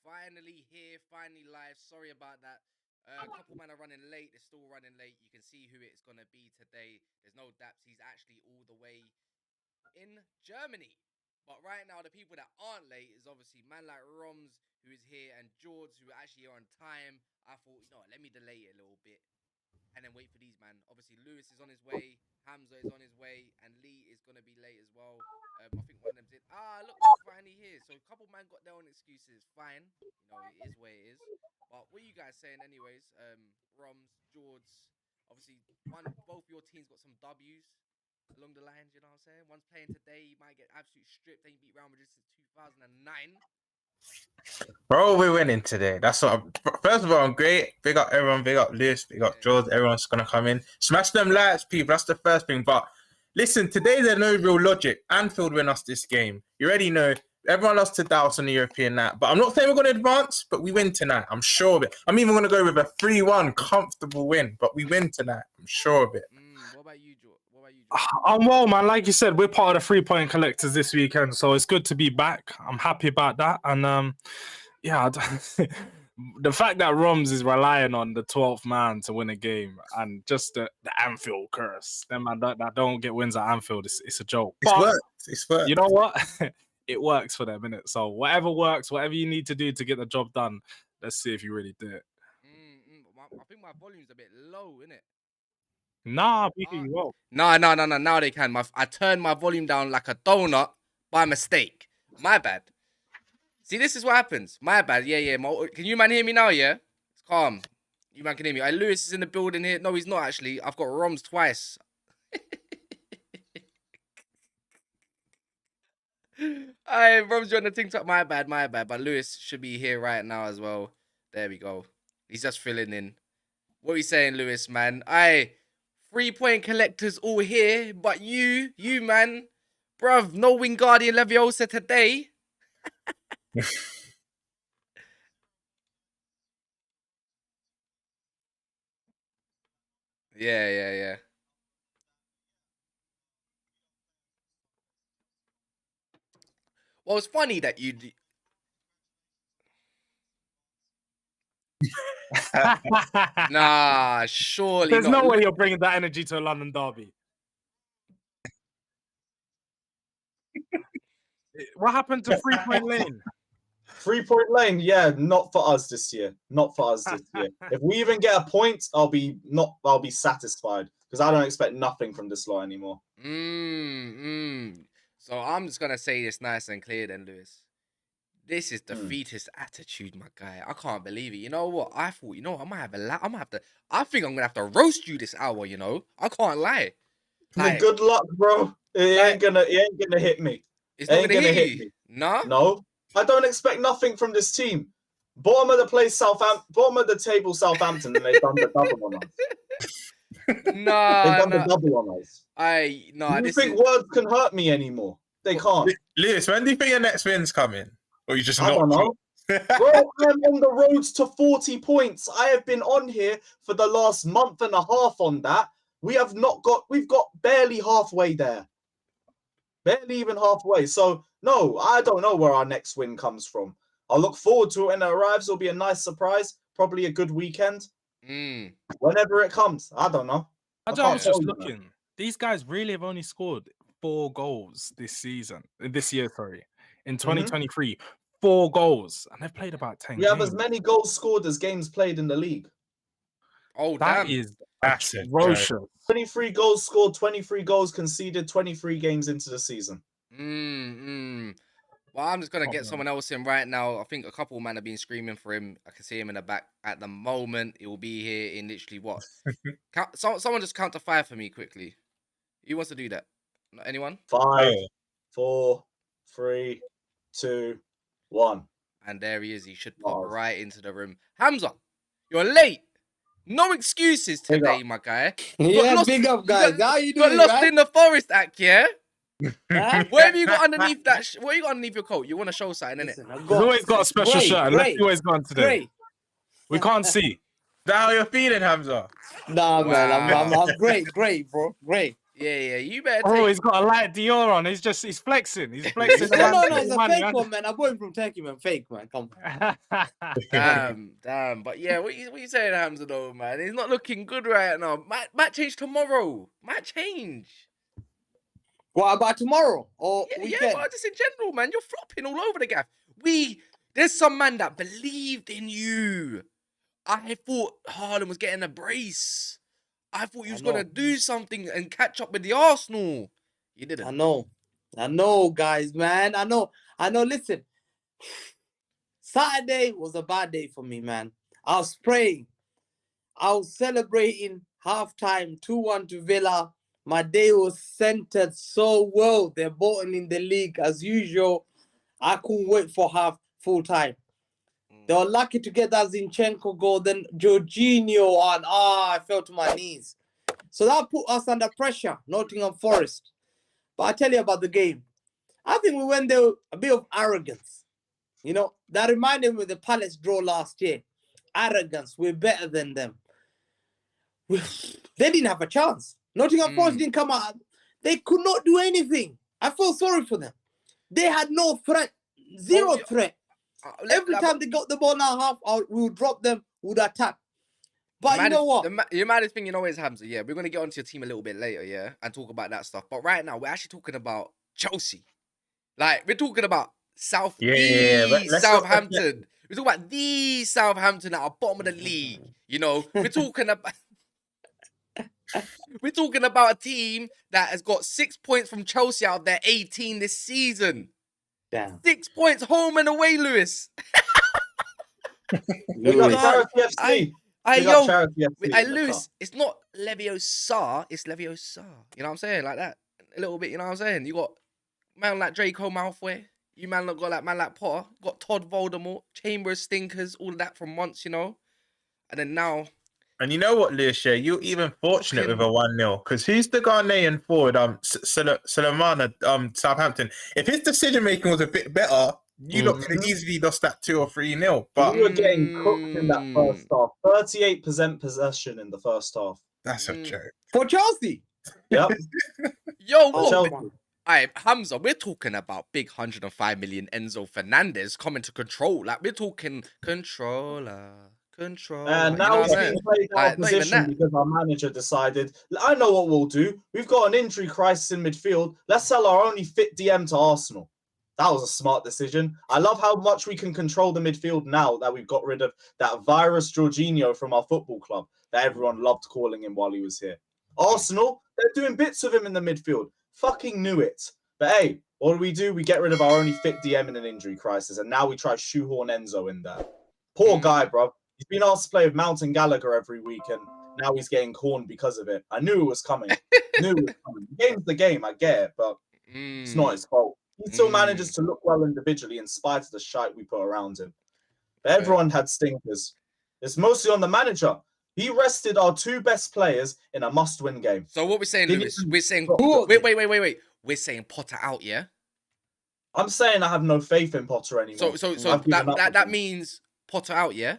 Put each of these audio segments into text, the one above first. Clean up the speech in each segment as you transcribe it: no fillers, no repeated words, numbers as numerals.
Finally here, finally live. Sorry about that. A couple men are running late. They're still running late. You can see who it's going to be today. There's no Daps. He's actually all the way in Germany. But right now, the people that aren't late is obviously man like Roms, who is here, and George, who are actually on time. I thought, let me delay it a little bit and then wait for these, man. Obviously, Lewis is on his way. Hamza is on his way. And Lee is going to be late as well. I think one of them did. Look, they're finally here. So a couple man got their own excuses. Fine. It is where it is. But what are you guys saying anyways? Roms, George, obviously, both your teams got some W's along the lines, you know what I'm saying? One's playing today, you might get absolutely stripped. They ain't beat Real Madrid since 2009. Bro, we're winning today. That's what first of all, I'm great. Big up everyone, big up Lewis, big up George. Everyone's gonna come in. Smash them lights, people. That's the first thing. But listen, today there's no real logic. Anfield win us this game. You already know. Everyone lost to Daps on the European night. But I'm not saying we're going to advance, but we win tonight. I'm sure of it. I'm even going to go with a 3-1 comfortable win. But we win tonight. I'm sure of it. What about you, George? I'm well, man. Like you said, we're part of the 3-point collectors this weekend. So it's good to be back. I'm happy about that. And the fact that Roms is relying on the 12th man to win a game and just the Anfield curse. Them man that don't get wins at Anfield, it's a joke. It's worked. You know what? It works for them, innit? So whatever works, whatever you need to do to get the job done, let's see if you really do it. I think my volume's a bit low, innit? Nah, you won't. No. Now they can. I turned my volume down like a donut by mistake. My bad. See, this is what happens. My bad. Yeah. Can you man hear me now? Yeah, it's calm. You man can hear me. Lewis is in the building here. No, he's not actually. I've got Roms twice. Roms joined the TikTok. My bad. But Lewis should be here right now as well. There we go. He's just filling in. What are you saying, Lewis, man? 3-point collectors all here, but you, man, bruv, no Wingardium Leviosa today. Yeah. Well, it's funny that you... Nah, surely There's not. no way you're bringing that energy to a London derby. What happened to 3-point lane? 3-point lane, yeah, not for us this year. If we even get a point, I'll be satisfied because I don't expect nothing from this lot anymore. So I'm just gonna say this nice and clear then, Lewis. This is defeatist attitude, my guy. I can't believe it. You know what? I thought, I think I'm gonna have to roast you this hour. I can't lie. Like, good luck, bro. It ain't gonna hit me. It's not gonna hit you. No, I don't expect nothing from this team. Bottom of the table, Southampton, and they've done the double on us. They've done the double on us. You think words can hurt me anymore? They can't. Lewis, when do you think your next win's coming? Or you just I don't know. Bro, I'm on the road to 40 points. I have been on here for the last month and a half on that. We've got barely halfway there. Barely even halfway. So, no, I don't know where our next win comes from. I'll look forward to it when it arrives. It'll be a nice surprise. Probably a good weekend. Whenever it comes. I don't know. I was just looking. These guys really have only scored 4 goals this year, in 2023. 4 goals. And they've played about 10 We have as many goals scored as games played in the league. Oh, that is atrocious. 23 goals scored, 23 goals conceded, 23 games into the season. Well, I'm just going to get someone else in right now. I think a couple of men have been screaming for him. I can see him in the back at the moment. He will be here in literally what? Someone just count to 5 for me quickly. Who wants to do that? Anyone? 5, 4, 3, 2, 1. And there he is. He should pop right into the room. Hamza, you're late. No excuses today, my guy. Big up, guys. How you doing? Got lost in the forest act, yeah? What have you got underneath that? What you got underneath your coat? You want to show something, innit? He's always got a special shirt. Let's see what he's got today. We can't see. Is that how you're feeling, Hamza? Nah, man. I'm great, bro. Great. Yeah, you better Oh, take. he's got a light Dior on. He's flexing. He's flexing. the No, man it's a money, fake one, man. I bought him from Turkey, man. Fake, man. Come on. Damn. But yeah, what you saying, Hamza, though, man? He's not looking good right now. Might change tomorrow. Might change. What about tomorrow or Yeah, weekend? but just in general, man. You're flopping all over the gaff. There's some man that believed in you. I thought Haaland was getting a brace. I thought he was going to do something and catch up with the Arsenal. You didn't. I know, guys, man. I know. Listen, Saturday was a bad day for me, man. I was praying. I was celebrating halftime 2-1 to Villa. My day was centered so well. They're bottling the league as usual. I couldn't wait for full time. They were lucky to get that Zinchenko goal. Then Jorginho and I fell to my knees. So that put us under pressure, Nottingham Forest. But I tell you about the game. I think we went there with a bit of arrogance. You know, that reminded me of the Palace draw last year. Arrogance, we're better than them. They didn't have a chance. Nottingham Forest didn't come out. They could not do anything. I felt sorry for them. They had no threat, zero threat. Every time they got the ball now half out, we would drop them, we would attack. But you know what? The maddest thing, you know, is Hamza. Yeah, we're going to get onto your team a little bit later, yeah, and talk about that stuff. But right now, we're actually talking about Chelsea. Like, we're talking about Southampton. We're talking about the Southampton at the bottom of the league. You know, we're talking about... We're talking about a team that has got 6 points from Chelsea out of their 18 this season. Damn. 6 points home and away, Lewis. Charity FC. Lewis, it's not Leviosa, it's Leviosa. You know what I'm saying? Like that. A little bit, you know what I'm saying? You got man like Draco Malfoy. You man got like man like Potter. Got Todd Voldemort, Chambers, Stinkers, all of that from once, you know? And then now... And you know what, Lewis, you're even fortunate with a 1-0 because who's the Ghanaian forward, Salamana, Southampton. If his decision making was a bit better, you lot could have easily lost that 2 or 3-0. But we were getting cooked in that first half. 38% possession in the first half. That's a joke for Chelsea. Yep. Yo, what? Alright, Hamza, we're talking about big 105 million Enzo Fernandez coming to control. Like we're talking controller. And now we're being played out of position because our manager decided, I know what we'll do. We've got an injury crisis in midfield. Let's sell our only fit DM to Arsenal. That was a smart decision. I love how much we can control the midfield now that we've got rid of that virus Jorginho from our football club that everyone loved calling him while he was here. Arsenal, they're doing bits of him in the midfield. Fucking knew it. But hey, what do? We get rid of our only fit DM in an injury crisis, and now we try shoehorn Enzo in there. Poor guy, bro. He's been asked to play with Mount and Gallagher every week, and now he's getting corned because of it. I knew it was coming. The game's the game, I get it, but it's not his fault. He still manages to look well individually in spite of the shite we put around him. But everyone had stinkers. It's mostly on the manager. He rested our 2 best players in a must-win game. So what we're saying, Lewis, we're saying... Wait. We're saying Potter out, yeah? I'm saying I have no faith in Potter anymore. So that means Potter out, yeah?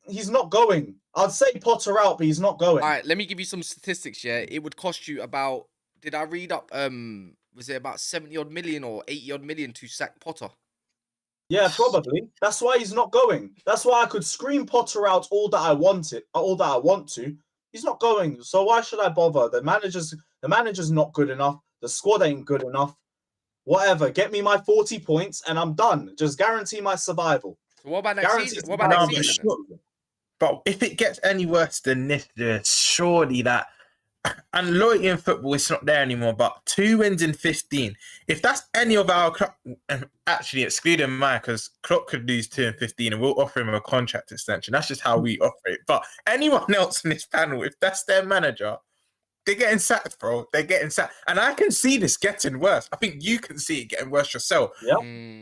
He's not going. I'd say Potter out, but he's not going. All right, let me give you some statistics, yeah? It would cost you about... Did I read up... Was it about 70 odd million or 80 odd million to sack Potter? Yeah, probably. That's why he's not going. That's why I could scream Potter out all that I want to. He's not going. So why should I bother? The manager's not good enough. The squad ain't good enough. Whatever. Get me my 40 points and I'm done. Just guarantee my survival. So what about next season? What about next season? But if it gets any worse than this, surely that... And loyalty in football is not there anymore, but 2 wins in 15. If that's any of our club, actually excluding mine, because Klopp could lose 2 in 15 and we'll offer him a contract extension. That's just how we operate. But anyone else in this panel, if that's their manager, they're getting sacked, bro. They're getting sacked. And I can see this getting worse. I think you can see it getting worse yourself. Yep.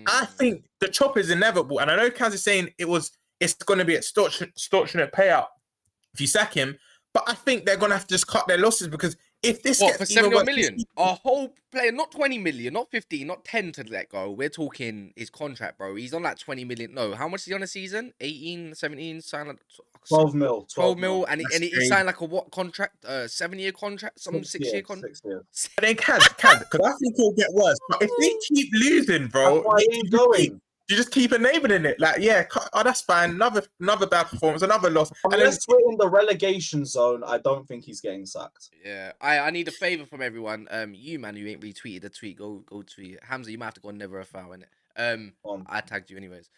I think the chop is inevitable. And I know Kaz is saying it's going to be extortionate payout if you sack him. But I think they're going to have to just cut their losses because if this What, for gets even 70 worse, million? A whole player, not 20 million, not 15, not 10 to let go. We're talking his contract, bro. He's on like 20 million. No, how much is he on a season? 18, 17, signed like 12 mil. 12 mil. And That's he crazy. signed like a what contract? 7-year contract? Some 6-year contract? 6 years. And then Kaz, because I think it'll get worse. But if they keep losing, bro, That's why he ain't going. you just keep enabling it. Like, yeah, oh, that's fine. Another bad performance, another loss. And then, Unless we're in the relegation zone, I don't think he's getting sacked. Yeah, I need a favor from everyone. You man, who ain't retweeted the tweet, go tweet it. Hamza, you might have to go never a foul in it. I tagged you anyways.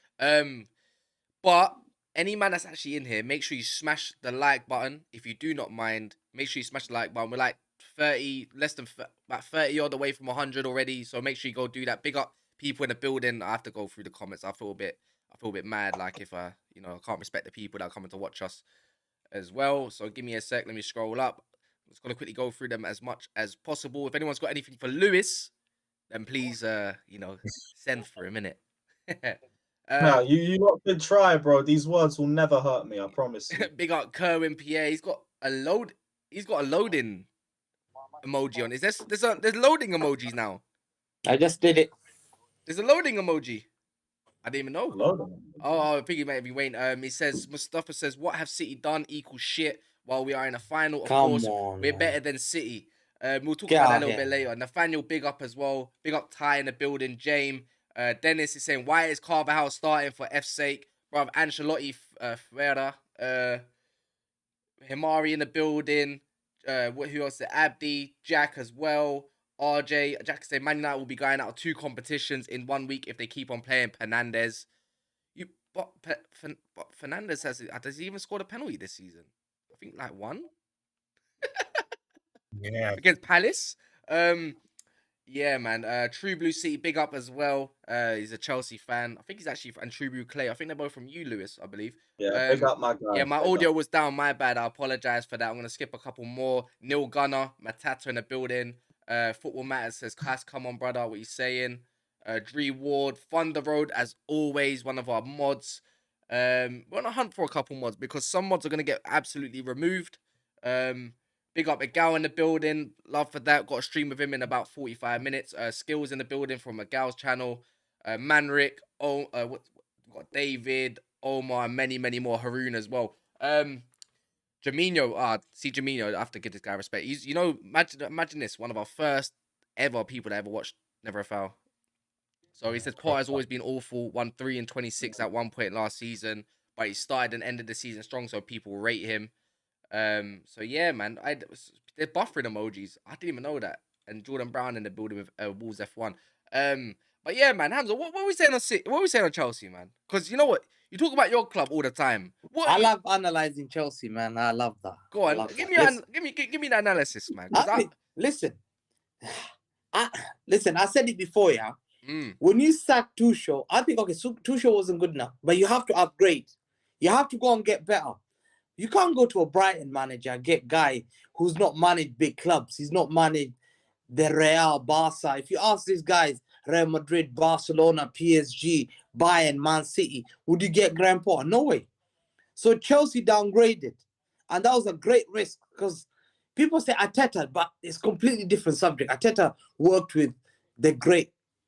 But any man that's actually in here, make sure you smash the like button. If you do not mind, make sure you smash the like button. We're like 30, less than about 30 odd away from 100 already. So make sure you go do that. Big up people in the building. I have to go through the comments. I feel a bit mad, like if I can't respect the people that are coming to watch us as well. So give me a sec. Let me scroll up. I'm just gonna quickly go through them as much as possible. If anyone's got anything for Lewis, then please, send for a minute. No, you lot can try, bro. These words will never hurt me. I promise you. Big up Kerwin Pierre. He's got a loading emoji on. There's loading emojis now. I just did it. There's a loading emoji. I didn't even know. Loading. Oh, I think he might be waiting. He says Mustafa says, "What have City done equals shit while we are in a final? Of course, we're better than City." We'll talk about that a little bit later. Nathaniel, big up as well. Big up Ty in the building. James. Dennis is saying, "Why is Carvajal starting for F's sake?" Bruv, Ancelotti, Ferreira, Himari in the building. Who else? Abdi, Jack as well. RJ, Jack said, Man United will be going out of 2 competitions in 1 week if they keep on playing Fernandez. But Fernandez has he even scored a penalty this season? I think like 1. yeah, Against Palace. Yeah, man. True Blue City, big up as well. He's a Chelsea fan. I think he's actually, and True Blue Clay. I think they're both from you, Lewis, I believe. Yeah, big up my guy. Yeah, my audio was down. My bad. I apologize for that. I'm gonna skip a couple more. Neil Gunner, Matata in the building. Football Matters says, "Class, come on, brother. What you saying?" Dree Ward, Thunder Road, as always, one of our mods. We're on a hunt for a couple mods because some mods are gonna get absolutely removed. Big up Agal in the building. Love for that. Got a stream with him in about 45 minutes. Skills in the building from Agal's channel. Manrik. Got David, Omar, and many, many more. Haroon as well. Jamino. See Jamino. I have to give this guy respect. He's, imagine this. One of our first ever people that ever watched Never a Foul. So he says Potter's always been awful. Won 3 and 26 at one point last season, but he started and ended the season strong, so people rate him. So yeah, man, they're buffering emojis. I didn't even know that. And Jordan Brown in the building with Wolves F1. But yeah, man, Hamza, what are we saying on City? What are we saying on Chelsea, man? Because you know what, you talk about your club all the time. I love analyzing Chelsea, man. I love that. Go on, give me the analysis, man. Listen, I said it before, yeah. When you sack Tuchel, I think Tuchel wasn't good enough, but you have to upgrade. You have to go and get better. You can't go to a Brighton manager and get guy who's not managed big clubs. He's not managed the Real, Barca. If you ask these guys, Real Madrid, Barcelona, PSG, Bayern, Man City, would you get Graham Potter? No way. So Chelsea downgraded. And that was a great risk because people say Arteta, but it's a completely different subject. Arteta worked with the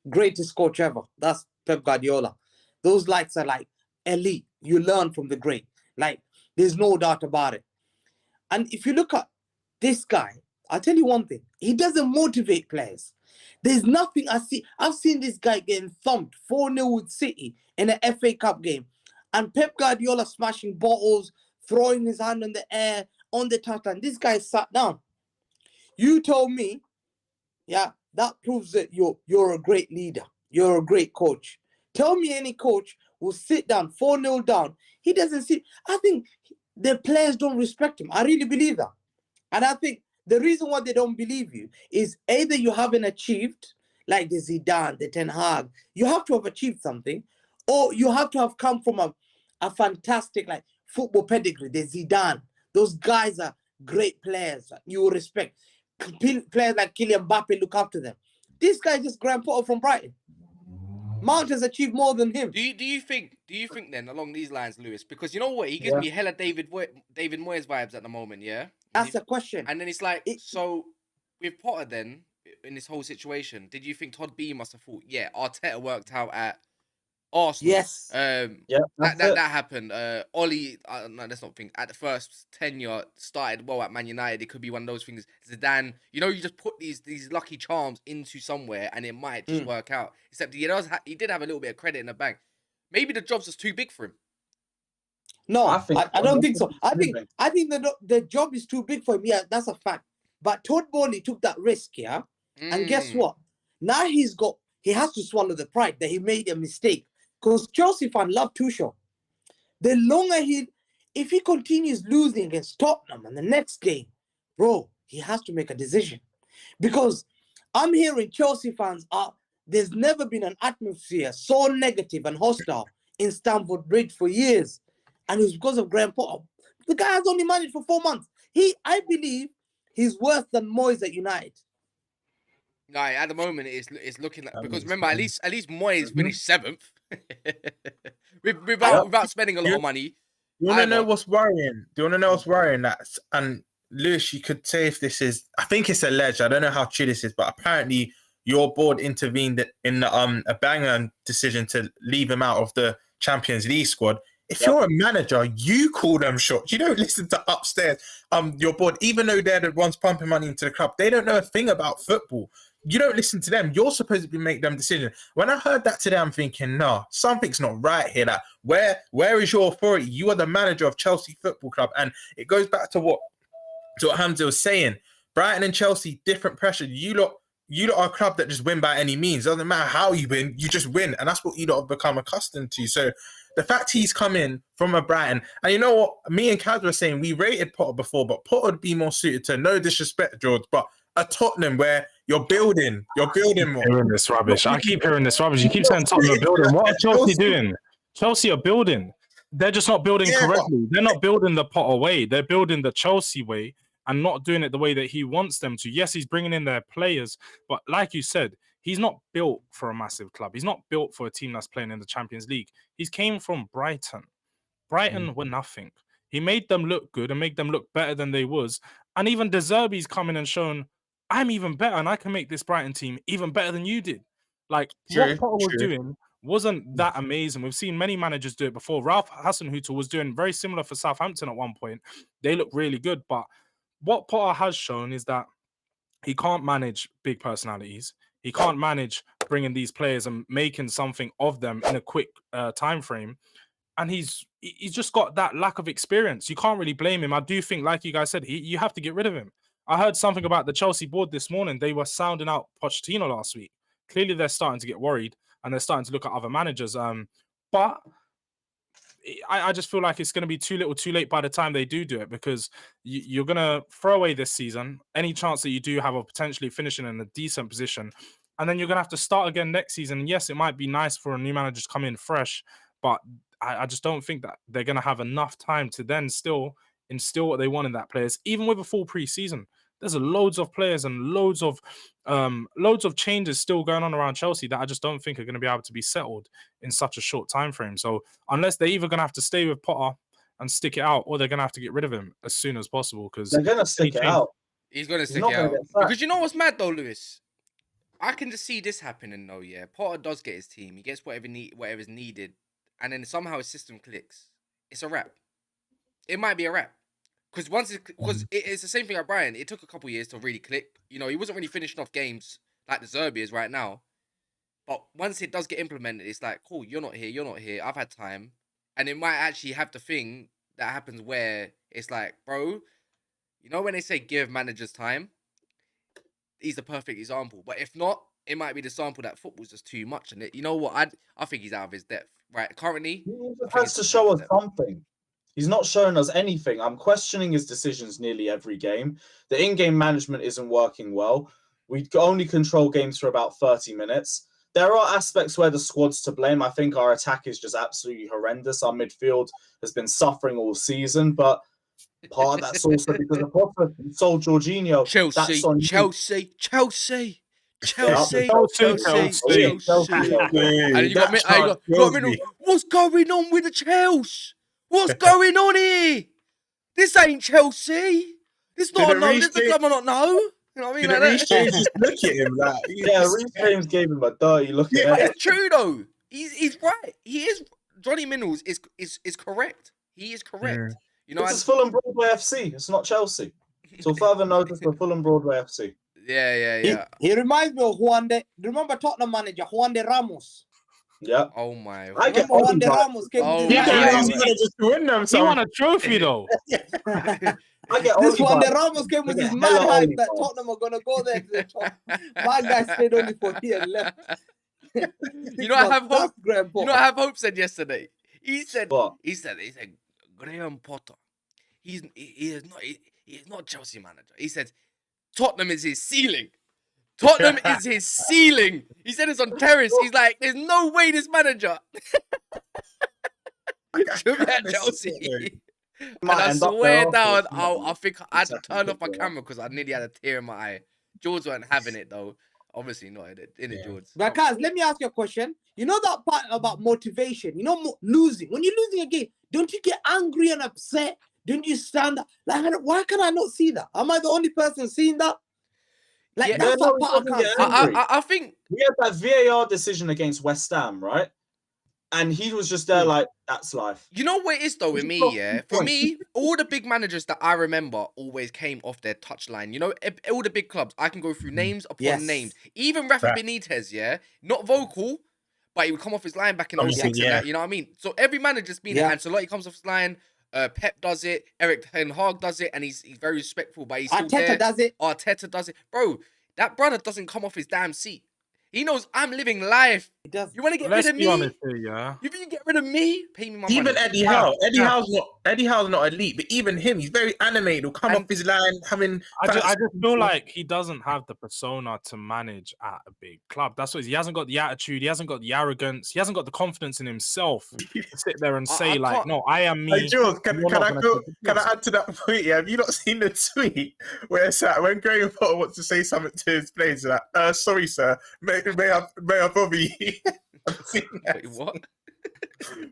greatest coach ever. That's Pep Guardiola. Those likes are like elite. You learn from the great. Like, there's no doubt about it. And if you look at this guy, I'll tell you one thing. He doesn't motivate players. There's nothing I see. I've seen this guy getting thumped 4-0 with City in an FA Cup game. And Pep Guardiola smashing bottles, throwing his hand in the air, on the touchline. This guy sat down. You told me, yeah, that proves that you're a great leader. You're a great coach. Tell me any coach will sit down, 4-0 down. He doesn't sit. I think the players don't respect him. I really believe that. And I think the reason why they don't believe you is either you haven't achieved, like the Zidane, the Ten Hag, you have to have achieved something, or you have to have come from a fantastic like football pedigree, the Zidane. Those guys are great players. You will respect. Players like Kylian Mbappe look after them. This guy is just Graham Potter from Brighton. Mount has achieved more than him. Do you think then along these lines, Lewis? Because you know what, he gives me hella David Moyes vibes at the moment, yeah. That's the question. And then it's like, so with Potter then, in this whole situation, did you think Todd B must have thought, yeah, Arteta worked out at Arsenal? Yes. Yeah, That that's it. happened. Ollie, no, let's not think. At the first tenure, started well at Man United. It could be one of those things. Zidane, you just put these lucky charms into somewhere, and it might just work out. Except he did have a little bit of credit in the bank. Maybe the job's just too big for him. No, I think I don't think so. I moving. think the job is too big for him. Yeah, that's a fact. But Todd Bowley took that risk, yeah. And guess what? Now he has to swallow the pride that he made a mistake. Because Chelsea fans love Tuchel. The longer if he continues losing against Tottenham in the next game, bro, he has to make a decision. Because I'm hearing Chelsea fans there's never been an atmosphere so negative and hostile in Stamford Bridge for years. And it was because of Graham Potter. The guy has only managed for 4 months. I believe he's worse than Moyes at United. No, at the moment it's looking like, because remember at least Moyes finished 7th without spending a lot of money. You want to know what's worrying? Do you want to know what's worrying? And Lewis, you could say if this is, I think it's alleged. I don't know how true this is, but apparently your board intervened in a banger decision to leave him out of the Champions League squad. If you're a manager, you call them shots. You don't listen to upstairs. Your board, even though they're the ones pumping money into the club, they don't know a thing about football. You don't listen to them. You're supposed to make them decisions. When I heard that today, I'm thinking, no, something's not right here. Like, where is your authority? You are the manager of Chelsea Football Club, and it goes back to what Hamza was saying. Brighton and Chelsea, different pressure. You lot are a club that just win by any means. Doesn't matter how you win, you just win, and that's what you lot have become accustomed to. So the fact he's come in from a Brighton, and you know what, me and Kaz were saying we rated Potter before, but Potter would be more suited to, no disrespect, George, but a Tottenham where you're building more. Hearing this rubbish. I keep hearing this rubbish. You keep saying Tottenham are building. What are Chelsea doing? Chelsea are building. They're just not building correctly. They're not building the Potter way. They're building the Chelsea way and not doing it the way that he wants them to. Yes, he's bringing in their players, but like you said, he's not built for a massive club. He's not built for a team that's playing in the Champions League. He's came from Brighton. Brighton were nothing. He made them look good and made them look better than they was. And even De Zerbi's come in and shown, I'm even better and I can make this Brighton team even better than you did. Like, what Potter was doing wasn't that amazing. We've seen many managers do it before. Ralph Hasenhüttl was doing very similar for Southampton at one point. They look really good. But what Potter has shown is that he can't manage big personalities. He can't manage bringing these players and making something of them in a quick time frame. And he's just got that lack of experience. You can't really blame him. I do think, like you guys said, you have to get rid of him. I heard something about the Chelsea board this morning. They were sounding out Pochettino last week. Clearly, they're starting to get worried and they're starting to look at other managers. But I just feel like it's going to be too little, too late by the time they do it, because you're going to throw away this season, any chance that you do have of potentially finishing in a decent position. And then you're going to have to start again next season. And yes, it might be nice for a new manager to come in fresh, but I just don't think that they're going to have enough time to then still instill what they want in that players, even with a full pre-season. There's loads of players and loads of changes still going on around Chelsea that I just don't think are going to be able to be settled in such a short time frame. So unless they're either going to have to stay with Potter and stick it out, or they're going to have to get rid of him as soon as possible, because they're going to stick it out. He's going to stick it out. Because you know what's mad though, Lewis? I can just see this happening though, yeah. Potter does get his team. He gets whatever's needed. And then somehow his system clicks. It's a wrap. It might be a wrap. Because it's the same thing at Brian. It took a couple years to really click. You know, he wasn't really finishing off games like the Zerbi is right now. But once it does get implemented, it's like, cool, you're not here. I've had time. And it might actually have the thing that happens where it's like, bro, you know when they say give managers time? He's the perfect example. But if not, it might be the sample that football's just too much. And you know what? I think he's out of his depth. Right, currently... He has to show us something. He's not showing us anything. I'm questioning his decisions nearly every game. The in-game management isn't working well. We only control games for about 30 minutes. There are aspects where the squad's to blame. I think our attack is just absolutely horrendous. Our midfield has been suffering all season, but part of that's also because of Potter. He sold Jorginho. Chelsea. And you got me. What's going on with the Chelsea? What's going on here? This ain't Chelsea. This not a no. This the club I not know. You know what I mean? Did Like Reece that. James just look at him like? Yeah, Reece James gave him a dirty look. Yeah, at but it. it's true though. He's right. He is. Johnny Minnels is correct. He is correct. Mm. You know, This is Fulham Broadway FC. It's not Chelsea. So further notice for Fulham Broadway FC. yeah. He reminds me of remember Tottenham manager Juan de Ramos? Yeah. Oh my. I get Remember Juan de Oliver. Ramos came Oh, with He his yeah, got yeah, last yeah. minute just to win them. He So won a trophy though. I get This Juan de Oliver. Ramos came with I his get mad hella hype Oliver. that Tottenham are gonna go there to the top. My guy stayed only for a year and left. You know, I have That's hope. Graham You Potter. know, I have hope said yesterday. He said, What? Graham Potter. He is not Chelsea manager. He said Tottenham is his ceiling. Tottenham is his ceiling. He said it's on terrace. He's like, there's no way this manager should be at Chelsea. And Might I end up swear there down, afterwards. I think I had to Exactly. turn off my camera because I nearly had a tear in my eye. George weren't having it though. Obviously not in it, Yeah. George. But guys, let me ask you a question. You know that part about motivation? You know, losing. When you're losing a game, don't you get angry and upset? Don't you stand up? Like, why can I not see that? Am I the only person seeing that? Like, Yeah. that's Yeah, that no, part I he can't doesn't see. get angry. I think We had that VAR decision against West Ham, right? And he was just there like, that's life. you know what it is though with He's me, got yeah. 2 For points. me, all the big managers that I remember always came off their touchline. You know, all the big clubs. I can go through names upon Yes. names. Even Rafa Right. Benitez, yeah, not vocal, but he would come off his line back in Obviously, 06 and yeah. that. You know what I mean? So every manager's been Yeah. it. Ancelotti comes off his line. Pep does it. Eric Ten Hag does it, and he's very respectful, but he's still Arteta there. does it. Arteta does it, bro. That brother doesn't come off his damn seat. He knows I'm living life. He does. You want to get Let's rid of be me? honest here, yeah. You think you get rid of me? Pay me my Even money. Eddie Yeah, Howe. yeah. Eddie Howe's not elite, but even him, he's very animated. He'll come And- off his line, having. I just feel like he doesn't have the persona to manage at a big club. That's what he hasn't got the attitude. He hasn't got the arrogance. He hasn't got the confidence in himself to sit there and I say like, can't- "No, I am me." Hey, Jules, can You're not I gonna go? take the Can piss. I add to that point? Yeah, have you not seen the tweet where it's at when Graham Potter wants to say something to his players? Like, sorry, sir, may I bother you? I've seen that. Wait, what?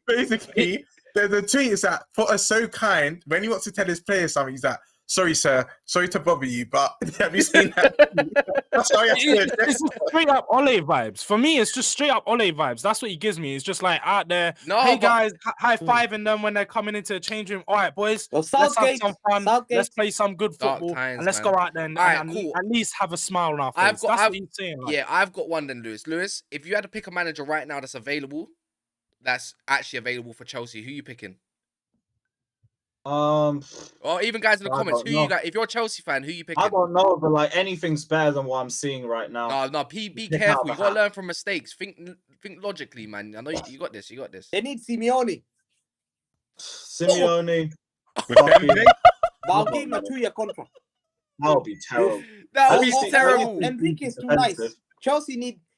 Basically, there's a tweet is that Potter's so kind when he wants to tell his players something. He's like, "Sorry, sir, sorry to bother you, but have you seen that?" That's how he has to It's address just straight up Ole vibes. For me, it's just straight up Ole vibes. That's what he gives me. It's just like out there. No, Hey but- guys, high fiving them when they're coming into the change room. All right, boys, Well, let's have Southgate, some fun. Southgate. Let's play some good Dark football, times, and let's man. go out there and, All right, and cool. at least have a smile on our face. I've got- That's I've- what he's saying. Like. Yeah, I've got one then, Lewis. Lewis, if you had to pick a manager right now that's available, that's actually available for Chelsea, who you picking? Or even guys in the I comments, don't who you know. got? If you're a Chelsea fan, who you picking? I don't know, but like anything's better than what I'm seeing right now. No, be Pick out careful. the You gotta hat. learn from mistakes. Think logically, man. I know you got this. You got this. They need Simeone. Simeone, with fucking- Dembele. But I'll Come give on, him a man. 2-year contract. that would be terrible. That would At be least- terrible. Enrique is too nice. Defensive.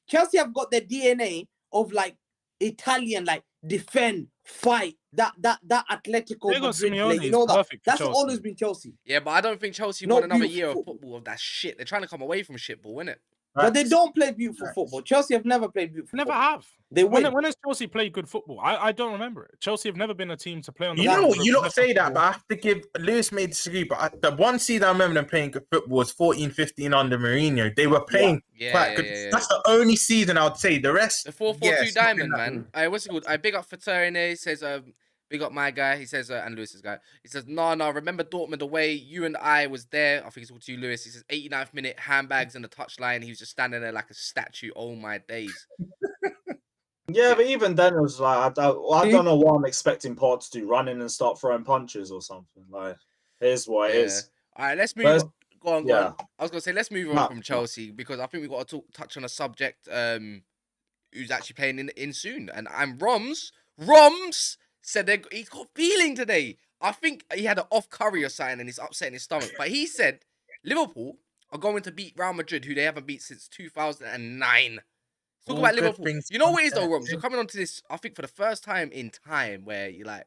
Chelsea have got the DNA of like Italian, like defend, fight, that Atletico Diego Madrid play. Simeone You is know that. perfect for That's Chelsea. always been Chelsea. Yeah, but I don't think Chelsea No want another beautiful year of football. football of that shit. They're trying to come away from shitball, innit? But they don't play beautiful football. Chelsea have never played beautiful Never football. have. They win. When has Chelsea played good football? I don't remember it. Chelsea have never been a team to play on the You know, ball. you lot say that, but I have to give Lewis may disagree. But the one season I remember them playing good football was 14-15 under Mourinho. They were playing quite good. That's the only season I would say. The rest, The 4-4-2 yes, diamond, something man. What's it called? I big up Faterne. He says, big up my guy. He says, and Lewis's guy. He says, no, remember Dortmund away. You and I was there. I think it's all to you, Lewis. He says, 89th minute, handbags in the touchline. He was just standing there like a statue. Oh my days. Yeah, but even then it was like I don't know what I'm expecting Port to do, run in and start throwing punches or something. Like, here's what it is. All right, let's move But on. Go on. yeah. I was gonna say let's move on Nah, from Chelsea because I think we got to touch on a subject who's actually playing in soon. And Roms said he's got feeling today. I think he had an off curry or something and he's upsetting his stomach. But he said Liverpool are going to beat Real Madrid, who they haven't beat since 2009. Talk All about good Liverpool. things You know come what it is though, to Roms? You're coming onto this, I think, for the first time in time where you're like,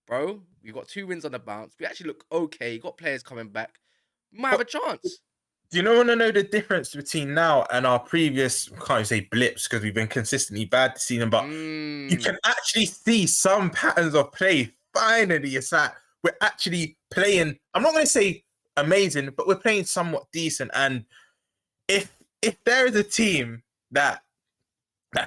bro, we got 2 wins on the bounce. We actually look okay. You got players coming back. We might have a chance. Do you want to know the difference between now and our previous, I can't even say blips because we've been consistently bad this season, but you can actually see some patterns of play. Finally, it's like we're actually playing. I'm not going to say amazing, but we're playing somewhat decent. And if there is a team that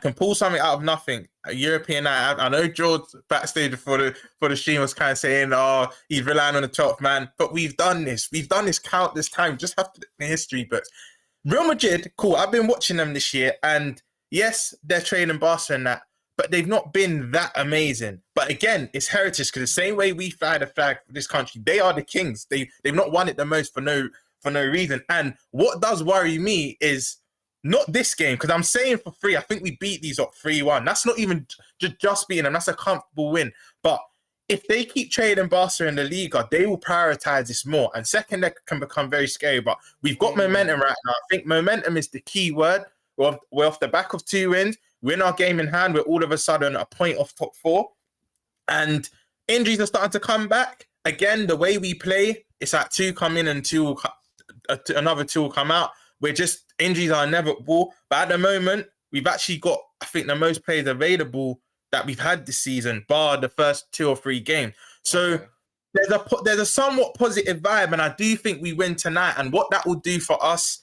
can pull something out of nothing, a European night. I know George backstage for the stream was kind of saying, "Oh, he's relying on the top man," but we've done this. We've done this countless times. Just have to look in the history books. Real Madrid, cool. I've been watching them this year, and yes, they're training Barca and that, but they've not been that amazing. But again, it's heritage because the same way we fly the flag for this country, they are the kings. They've not won it the most for no reason. And what does worry me is not this game, because I'm saying for free, I think we beat these up 3-1. That's not even just beating them. That's a comfortable win. But if they keep trading Barca in the Liga, they will prioritize this more. And second leg can become very scary. But we've got momentum right now. I think momentum is the key word. We're off the back of 2 wins. Win our game in hand. We're all of a sudden a point off top 4. And injuries are starting to come back. Again, the way we play, it's like 2 come in and another 2 will come out. We're just, injuries are inevitable. But at the moment, we've actually got, I think, the most players available that we've had this season, bar the first 2 or 3 games. So there's a somewhat positive vibe, and I do think we win tonight. And what that will do for us,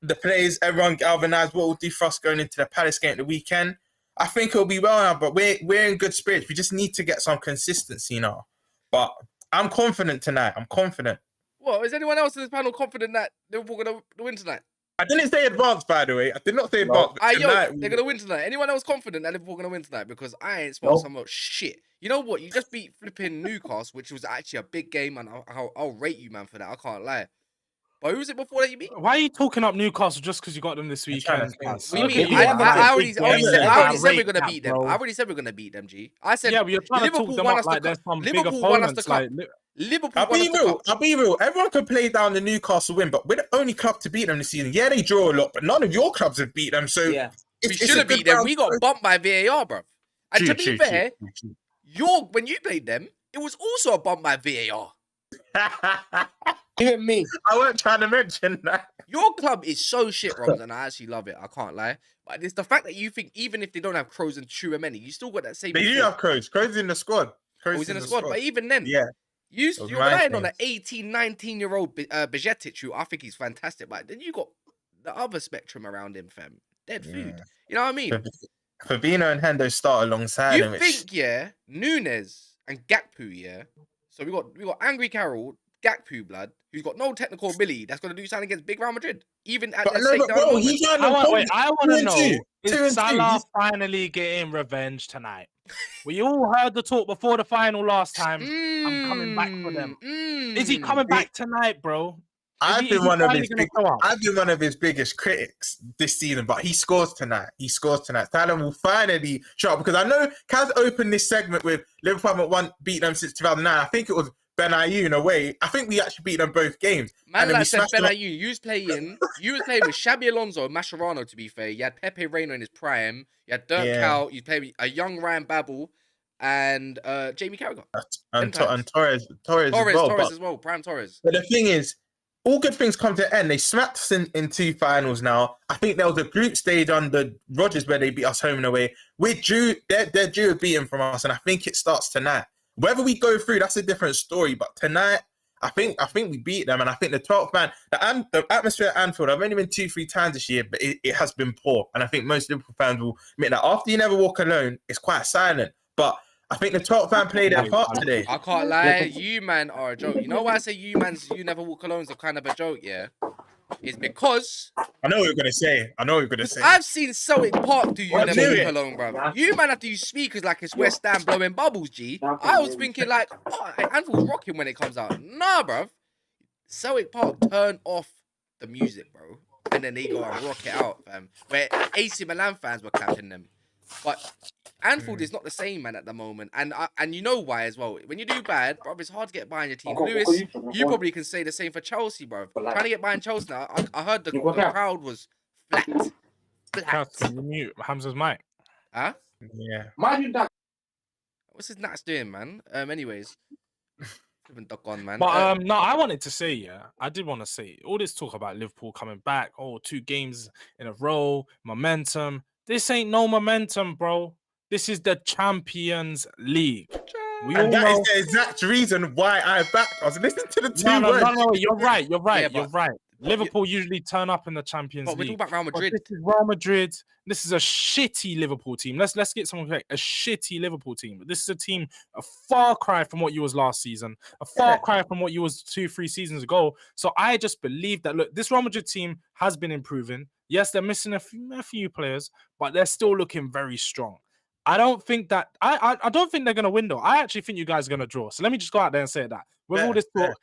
the players, everyone galvanized, what it will do for us going into the Palace game at the weekend, I think it'll be well now. But we're in good spirits. We just need to get some consistency now. But I'm confident tonight. I'm confident. Well, is anyone else in this panel confident that Liverpool going to win tonight? I didn't say advanced, by the way. I did not say advanced. They're going to win tonight. Anyone else confident that Liverpool going to win tonight? Because I ain't smelled some shit. You know what? You just beat flipping Newcastle, which was actually a big game, and I'll rate you, man, for that. I can't lie. But who was it before that you beat? Why are you talking up Newcastle just because you got them this weekend? What do you mean? I already said we're going to beat them. I already said we're going to beat them, G. I said, yeah, but you're trying to talk them up like there's some big opponents. Liverpool I'll be real. Everyone can play down the Newcastle win, but we're the only club to beat them this season. Yeah, they draw a lot, but none of your clubs have beat them. So we should have beat them. We got bumped by VAR, bro. And to be fair, when you played them, it was also a bump by VAR. Even me. I weren't trying to mention that. Your club is so shit, Roms, and I actually love it. I can't lie. But it's the fact that you think even if they don't have Kroos and Chouameni, you still got that same... They do have Kroos. Kroos is in the squad. He's in the squad. But even then, you're relying on an 18, 19-year-old Bajcetic, who I think he's fantastic. But then you got the other spectrum around him, fam. Dead food. You know what I mean? Fabinho and Hendo start alongside him. You think, Nunes and Gakpo, So we got Angry Carroll, Gakpo blood, who's got no technical ability, that's going to do something against big Real Madrid. Even at the sake I want to know, is Salah finally getting revenge tonight? We all heard the talk before the final last time. I'm coming back for them. Is he coming back tonight, bro? I've been one of his biggest critics this season, but he scores tottenham will finally show up, because I know Kaz opened this segment with Liverpool haven't beat them since 2009. I think it was Ben Ayew in a way. I think we actually beat them both games. Man, like said Ben Ayew, you was playing with Xabi Alonso and Mascherano, to be fair. You had Pepe Reina in his prime. You had Dirk Kuyt. You played with a young Ryan Babel and Jamie Carragher. And Torres as well. Prime Torres. But the thing is, all good things come to an end. They smacked us in 2 finals now. I think there was a group stage under Rodgers where they beat us home and away. We're due, they're due a beating from us, and I think it starts tonight. Whether we go through, that's a different story. But tonight, I think we beat them, and I think the 12th man, the atmosphere at Anfield, I've only been 2-3 times this year, but it has been poor. And I think most Liverpool fans will admit that after you never walk alone, it's quite silent. But I think the 12th man played their part today. I can't lie, you man are a joke. You know why I say you never walk alone is a kind of a joke, yeah? It's because... I know what you're going to say. I've seen Celtic Park do you never walk alone, bro. You man have to use speakers like it's West Ham blowing bubbles, G. I was thinking like, Anfield's rocking when it comes out. Nah, bro. Celtic Park turn off the music, bro. And then they go and rock it out, fam. Where AC Milan fans were clapping them. But Anfield is not the same, man, at the moment. And you know why as well. When you do bad, bro, it's hard to get behind your team. Lewis, you probably can say the same for Chelsea, bro. Trying to get behind Chelsea now, I heard the crowd was flat. Can you mute Hamza's mic? Huh? Yeah. What's his nuts doing, man? Anyways. Duck on, man. But no, I wanted to say, I did want to say, all this talk about Liverpool coming back, 2 games in a row, momentum. This ain't no momentum, bro. This is the Champions League. We all And that know. is the exact reason why I backed. I was listening to the two No, words. you're right. You're right. Yeah, You're but- right. Liverpool usually turn up in the Champions But we're League. talking about Real But Madrid. this is Real Madrid. This is a shitty Liverpool team. Let's get someone correct. A shitty Liverpool team. This is a team a far cry from what you was last season. A far cry from what you was 2-3 seasons ago. So I just believe that look, this Real Madrid team has been improving. Yes, they're missing a few players, but they're still looking very strong. I don't think that I don't think they're gonna win though. I actually think you guys are gonna draw. So let me just go out there and say that. With all this talk,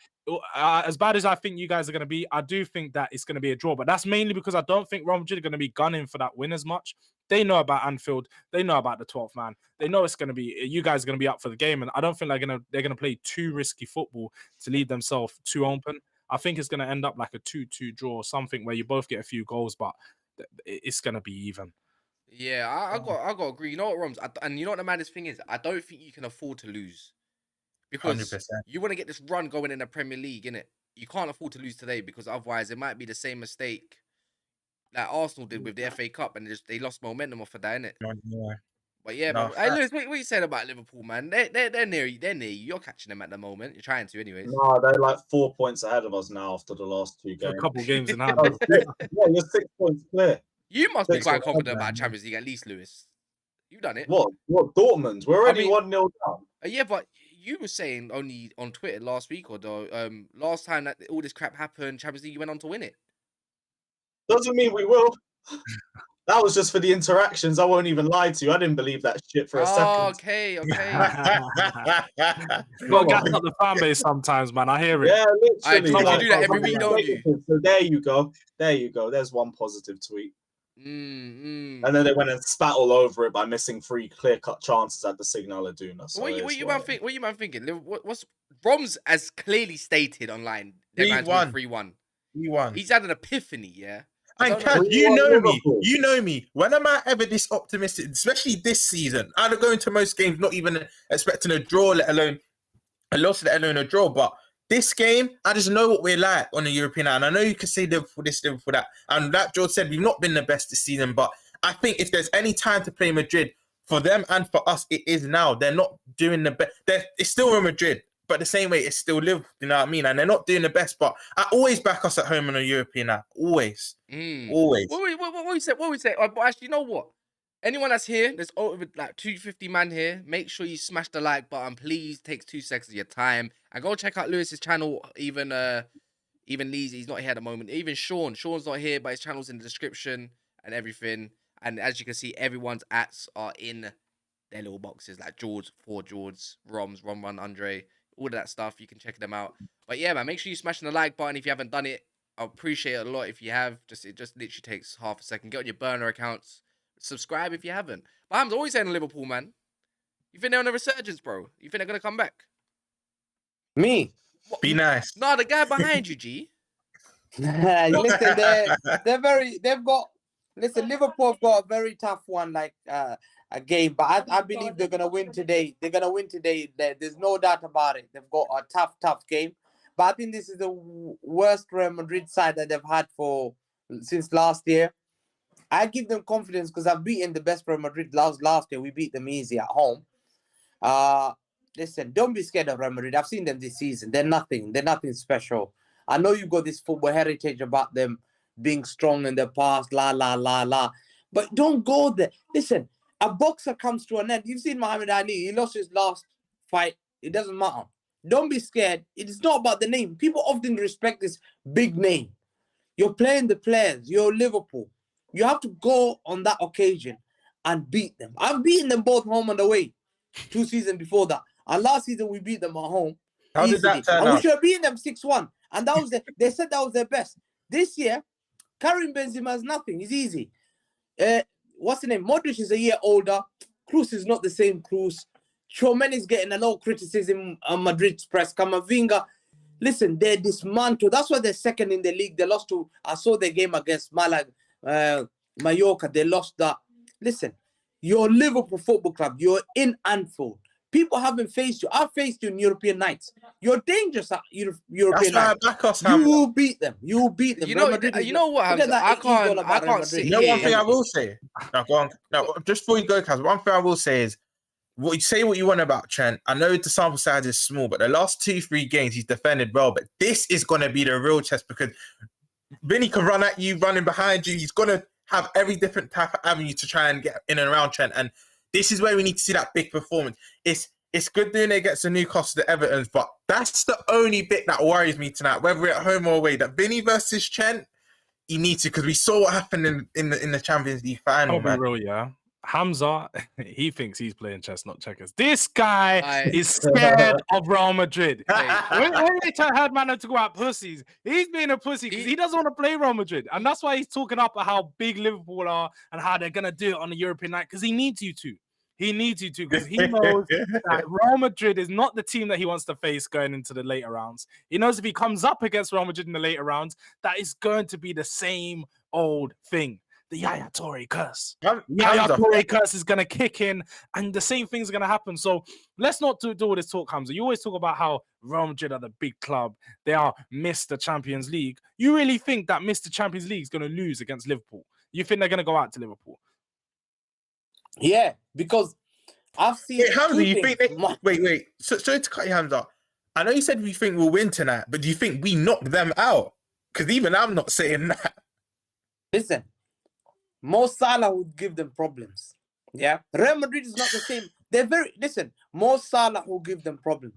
as bad as I think you guys are going to be, I do think that it's going to be a draw. But that's mainly because I don't think Real Madrid are going to be gunning for that win as much. They know about Anfield. They know about the 12th man. They know it's going to be you guys are going to be up for the game, and I don't think they're going to play too risky football to leave themselves too open. I think it's going to end up like a 2-2 draw, something where you both get a few goals, but it's going to be even. Yeah, I got to agree. You know what, Roms? And you know what the maddest thing is? I don't think you can afford to lose. Because 100%. you want to get this run going in the Premier League, innit? You can't afford to lose today because otherwise it might be the same mistake that Arsenal did with the FA Cup and they lost momentum off of that, innit? But yeah, No, man. Hey, Lewis, what you saying about Liverpool, man? They're near you. They're near you. You're catching them at the moment. You're trying to, anyways. No, they're like 4 points ahead of us now after the last 2 For games. a couple of games in hand. Oh, yeah, you're 6 points clear. You must be 6 quite points confident ahead, about Champions League, at least, Lewis. You've done it. What Dortmund? We're already I mean- 1-0 down. Yeah, but you were saying only on Twitter last week or last time that all this crap happened, Champions League, you went on to win it. Doesn't mean we will. That was just for the interactions. I won't even lie to you. I didn't believe that shit for a second. Okay. You got to gas up the fan base sometimes, man. I hear it. Yeah, I literally. told you like, do that every week, don't you? So there you go. There you go. There's one positive tweet. And then they went and spat all over it by missing 3 clear-cut chances at the Signal Iduna. So What you man thinking? What's Brom's as clearly stated online? They're going to 3-1. win 3-1. 3-1. He's had an epiphany, yeah. And don't know. Kaz, you know me. Liverpool. You know me. When am I ever this optimistic? Especially this season. I don't go into most games not even expecting a draw, let alone a loss, let alone a draw. But this game, I just know what we're like on the European. And I know you can say Liverpool this, Liverpool that. And like George said, we've not been the best this season. But I think if there's any time to play Madrid, for them and for us, it is now. They're not doing the best. It's still Real Madrid. But the same way, it's still Liverpool, you know what I mean? And they're not doing the best, but I always back us at home on a European app. Always. Always. What we say? What we say? But actually, you know what? Anyone that's here, there's over like 250 man here. Make sure you smash the like button. Please, takes 2 seconds of your time. And go check out Lewis's channel. Even Lee's, he's not here at the moment. Even Sean's not here, but his channel's in the description and everything. And as you can see, everyone's ats are in their little boxes, like George, Roms, Ron, Andre. All of that stuff, you can check them out. But yeah, man, make sure you smash the like button if you haven't done it. I appreciate it a lot if you have. It just literally takes half a second. Get on your burner accounts. Subscribe if you haven't. But I'm always saying Liverpool, man. You think they're on a resurgence, bro? You think they're gonna come back? Me? What? Be nice. No, the guy behind you, G. Listen, Liverpool have got a very tough one, like a game, but I believe they're gonna win today. They're gonna win today. There's no doubt about it. They've got a tough game. But I think this is the worst Real Madrid side that they've had since last year. I give them confidence because I've beaten the best Real Madrid last year. We beat them easy at home. Listen, don't be scared of Real Madrid. I've seen them this season. They're nothing. They're nothing special. I know you've got this football heritage about them being strong in the past, but don't go there. Listen, a boxer comes to an end. You've seen Muhammad Ali. He lost his last fight. It doesn't matter. Don't be scared. It's not about the name. People often respect this big name. You're playing the players. You're Liverpool. You have to go on that occasion and beat them. I've beaten them both home and away 2 seasons before that. And last season, we beat them at home. How did that turn out? We should have beaten them 6-1. And that was they said that was their best. This year, Karim Benzema has nothing. It's easy. What's the name? Modric is a year older. Kroos is not the same Kroos. Tchouameni is getting a lot of criticism on Madrid's press. Camavinga, listen, they're dismantled. That's why they're second in the league. They lost to, I saw their game against Mallorca. They lost that. Listen, you're Liverpool Football Club. You're in Anfield. People haven't faced you. I've faced you in European nights. You're dangerous at European nights. You will beat them. You will beat them. You know what, Hamza? I can't sit You know one thing I will say? No, go on. No, just before you go, Kaz, one thing I will say is what you say what you want about Trent. I know the sample size is small, but the last 2-3 games he's defended well. But this is gonna be the real test because Vinny can run at you, running behind you. He's gonna have every different type of avenue to try and get in and around Trent. And this is where we need to see that big performance. It's good doing it against the Newcastle, the Evertons, but that's the only bit that worries me tonight, whether we're at home or away. That Vinny versus Trent, you need to, because we saw what happened in the Champions League final, I'll be man. real, yeah. Hamza, he thinks he's playing chess, not checkers. This guy is scared of Real Madrid. When they had man to go out pussies, he's being a pussy because he doesn't want to play Real Madrid. And that's why he's talking up about how big Liverpool are and how they're going to do it on the European night because he needs you to. He needs you to because he knows that Real Madrid is not the team that he wants to face going into the later rounds. He knows if he comes up against Real Madrid in the later rounds, that is going to be the same old thing. The Yaya Toure curse. Yaya Toure curse is going to kick in and the same thing's going to happen. So let's not do all this talk, Hamza. You always talk about how Real Madrid are the big club. They are Mr. Champions League. You really think that Mr. Champions League is going to lose against Liverpool? You think they're going to go out to Liverpool? Yeah, because I've seen... Wait, Hamza, you think wait. Sorry to cut your hands up. I know you said you think we'll win tonight, but do you think we knock them out? Because even I'm not saying that. Listen. Mo Salah would give them problems. Yeah. Real Madrid is not the same. Mo Salah will give them problems.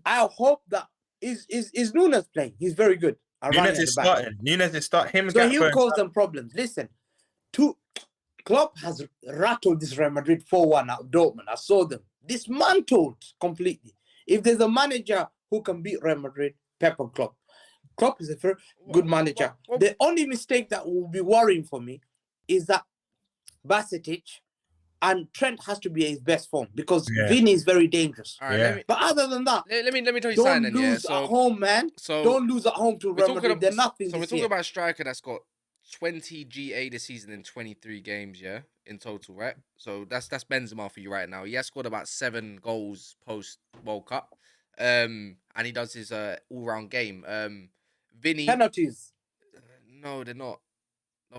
I hope that is Nunes playing. He's very good. Nunes is starting. Nunes is starting. So he'll cause them problems. Listen, Klopp has rattled this Real Madrid 4-1 out of Dortmund. I saw them dismantled completely. If there's a manager who can beat Real Madrid, Pep and Klopp. Klopp is a very good manager. The only mistake that will be worrying for me is that Bacetic and Trent has to be his best form because Vinny is very dangerous. All right, but other than that, let me tell you don't something. lose at home, man. Don't lose at home to Real Madrid. They're nothing. So we're talking about a striker that's got 20 GA this season in 23 games, in total, right? So that's Benzema for you right now. He has scored about 7 goals post World Cup, and he does his all-round game. Vinny penalties. No, they're not.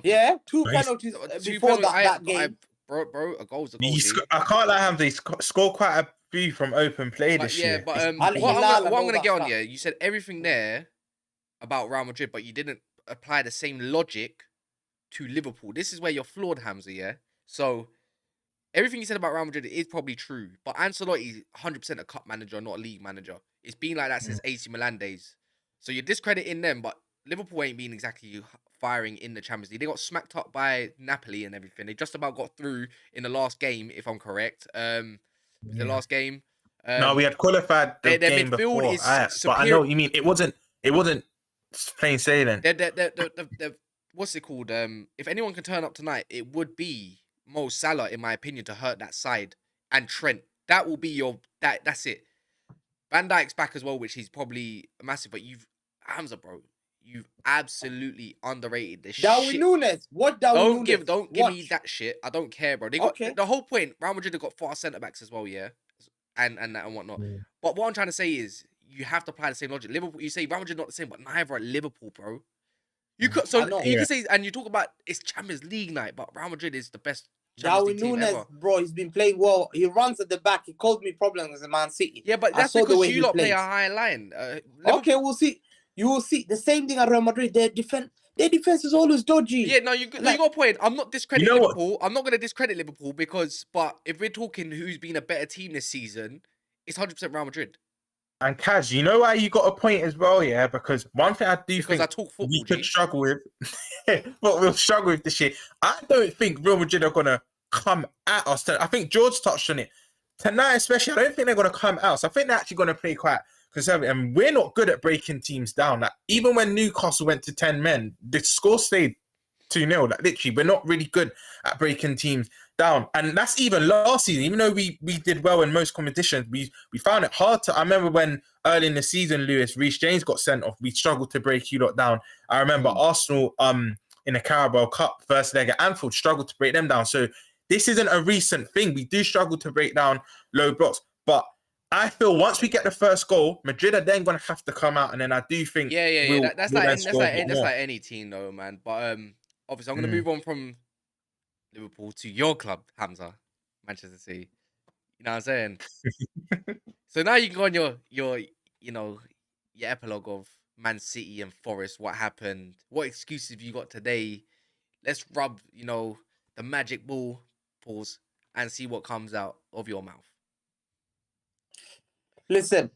Yeah, 2 penalties before that game. Bro, a goal's a goal. I can't lie, Hamza. He scored quite a few from open play this year. But what I'm going to get on, you said everything there about Real Madrid, but you didn't apply the same logic to Liverpool. This is where you're flawed, Hamza, So everything you said about Real Madrid is probably true, but Ancelotti is 100% a cup manager, not a league manager. It's been like that since AC Milan days. So you're discrediting them, but Liverpool ain't been exactly firing in the Champions League. They got smacked up by Napoli and everything. They just about got through in the last game, if I'm correct. The last game. No, we had qualified the game before. Is but I know what you mean. It wasn't plain sailing. What's it called? If anyone can turn up tonight, it would be Mo Salah, in my opinion, to hurt that side, and Trent. That will be that's it. Van Dijk's back as well, which he's probably massive. But Hamza, bro. You've absolutely underrated this Darwin shit. Nunes. What Darwin Nunes? Don't give me that shit. I don't care, bro. They got the whole point. Real Madrid have got 4 centre backs as well, and whatnot. But what I'm trying to say is you have to apply the same logic. Liverpool, you say Real Madrid not the same, but neither are Liverpool, bro. You can say, and you talk about it's Champions League night, but Real Madrid is the best. Darwin Nunes, bro, he's been playing well. He runs at the back. He caused me problems in Man City. Yeah, but that's because you lot play a high line. Okay, we'll see. You will see the same thing at Real Madrid. Their defense is always dodgy. Yeah, no, you got a point. I'm not discrediting Liverpool. I'm not going to discredit Liverpool but if we're talking who's been a better team this season, it's 100% Real Madrid. And Kaz, you know why you got a point as well, Because one thing I think I talk football, we could struggle with, what we'll struggle with this year. I don't think Real Madrid are going to come at us. I think George touched on it. Tonight especially, I don't think they're going to come out. So I think they're actually going to play quite conservative. And we're not good at breaking teams down. Like, even when Newcastle went to 10 men, the score stayed 2-0. Like, literally, we're not really good at breaking teams down. And that's even last season. Even though we did well in most competitions, we found it hard to... I remember when early in the season, Reece James got sent off. We struggled to break you lot down. I remember Arsenal in the Carabao Cup, first leg at Anfield, struggled to break them down. So this isn't a recent thing. We do struggle to break down low blocks. But I feel once we get the first goal, Madrid are then going to have to come out, and then I do think that's like any team though, man. But obviously I'm going to move on from Liverpool to your club, Hamza, Manchester City. You know what I'm saying? So now you can go on your epilogue of Man City and Forest. What happened? What excuses have you got today? Let's rub, the magic ball, pause, and see what comes out of your mouth. Listen,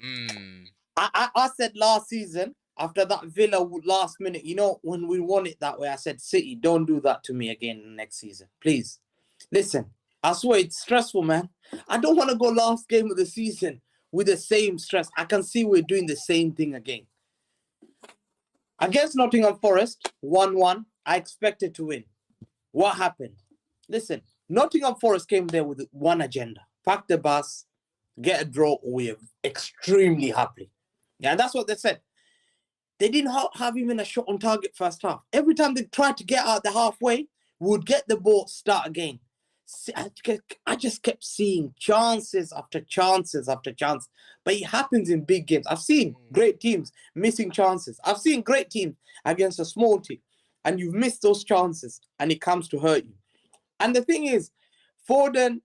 Mm. I said last season, after that Villa last minute, when we won it that way, I said, City, don't do that to me again next season. Please. Listen, I swear it's stressful, man. I don't want to go last game of the season with the same stress. I can see we're doing the same thing again. Against Nottingham Forest, 1-1, I expected to win. What happened? Listen, Nottingham Forest came there with one agenda. Pack the bus, get a draw, we're extremely happy. Yeah, that's what they said. They didn't have even a shot on target first half. Every time they tried to get out the halfway, we would get the ball, start again. I just kept seeing chances after chances after chance. But it happens in big games. I've seen great teams missing chances. I've seen great teams against a small team. And you've missed those chances and it comes to hurt you. And the thing is, Foden,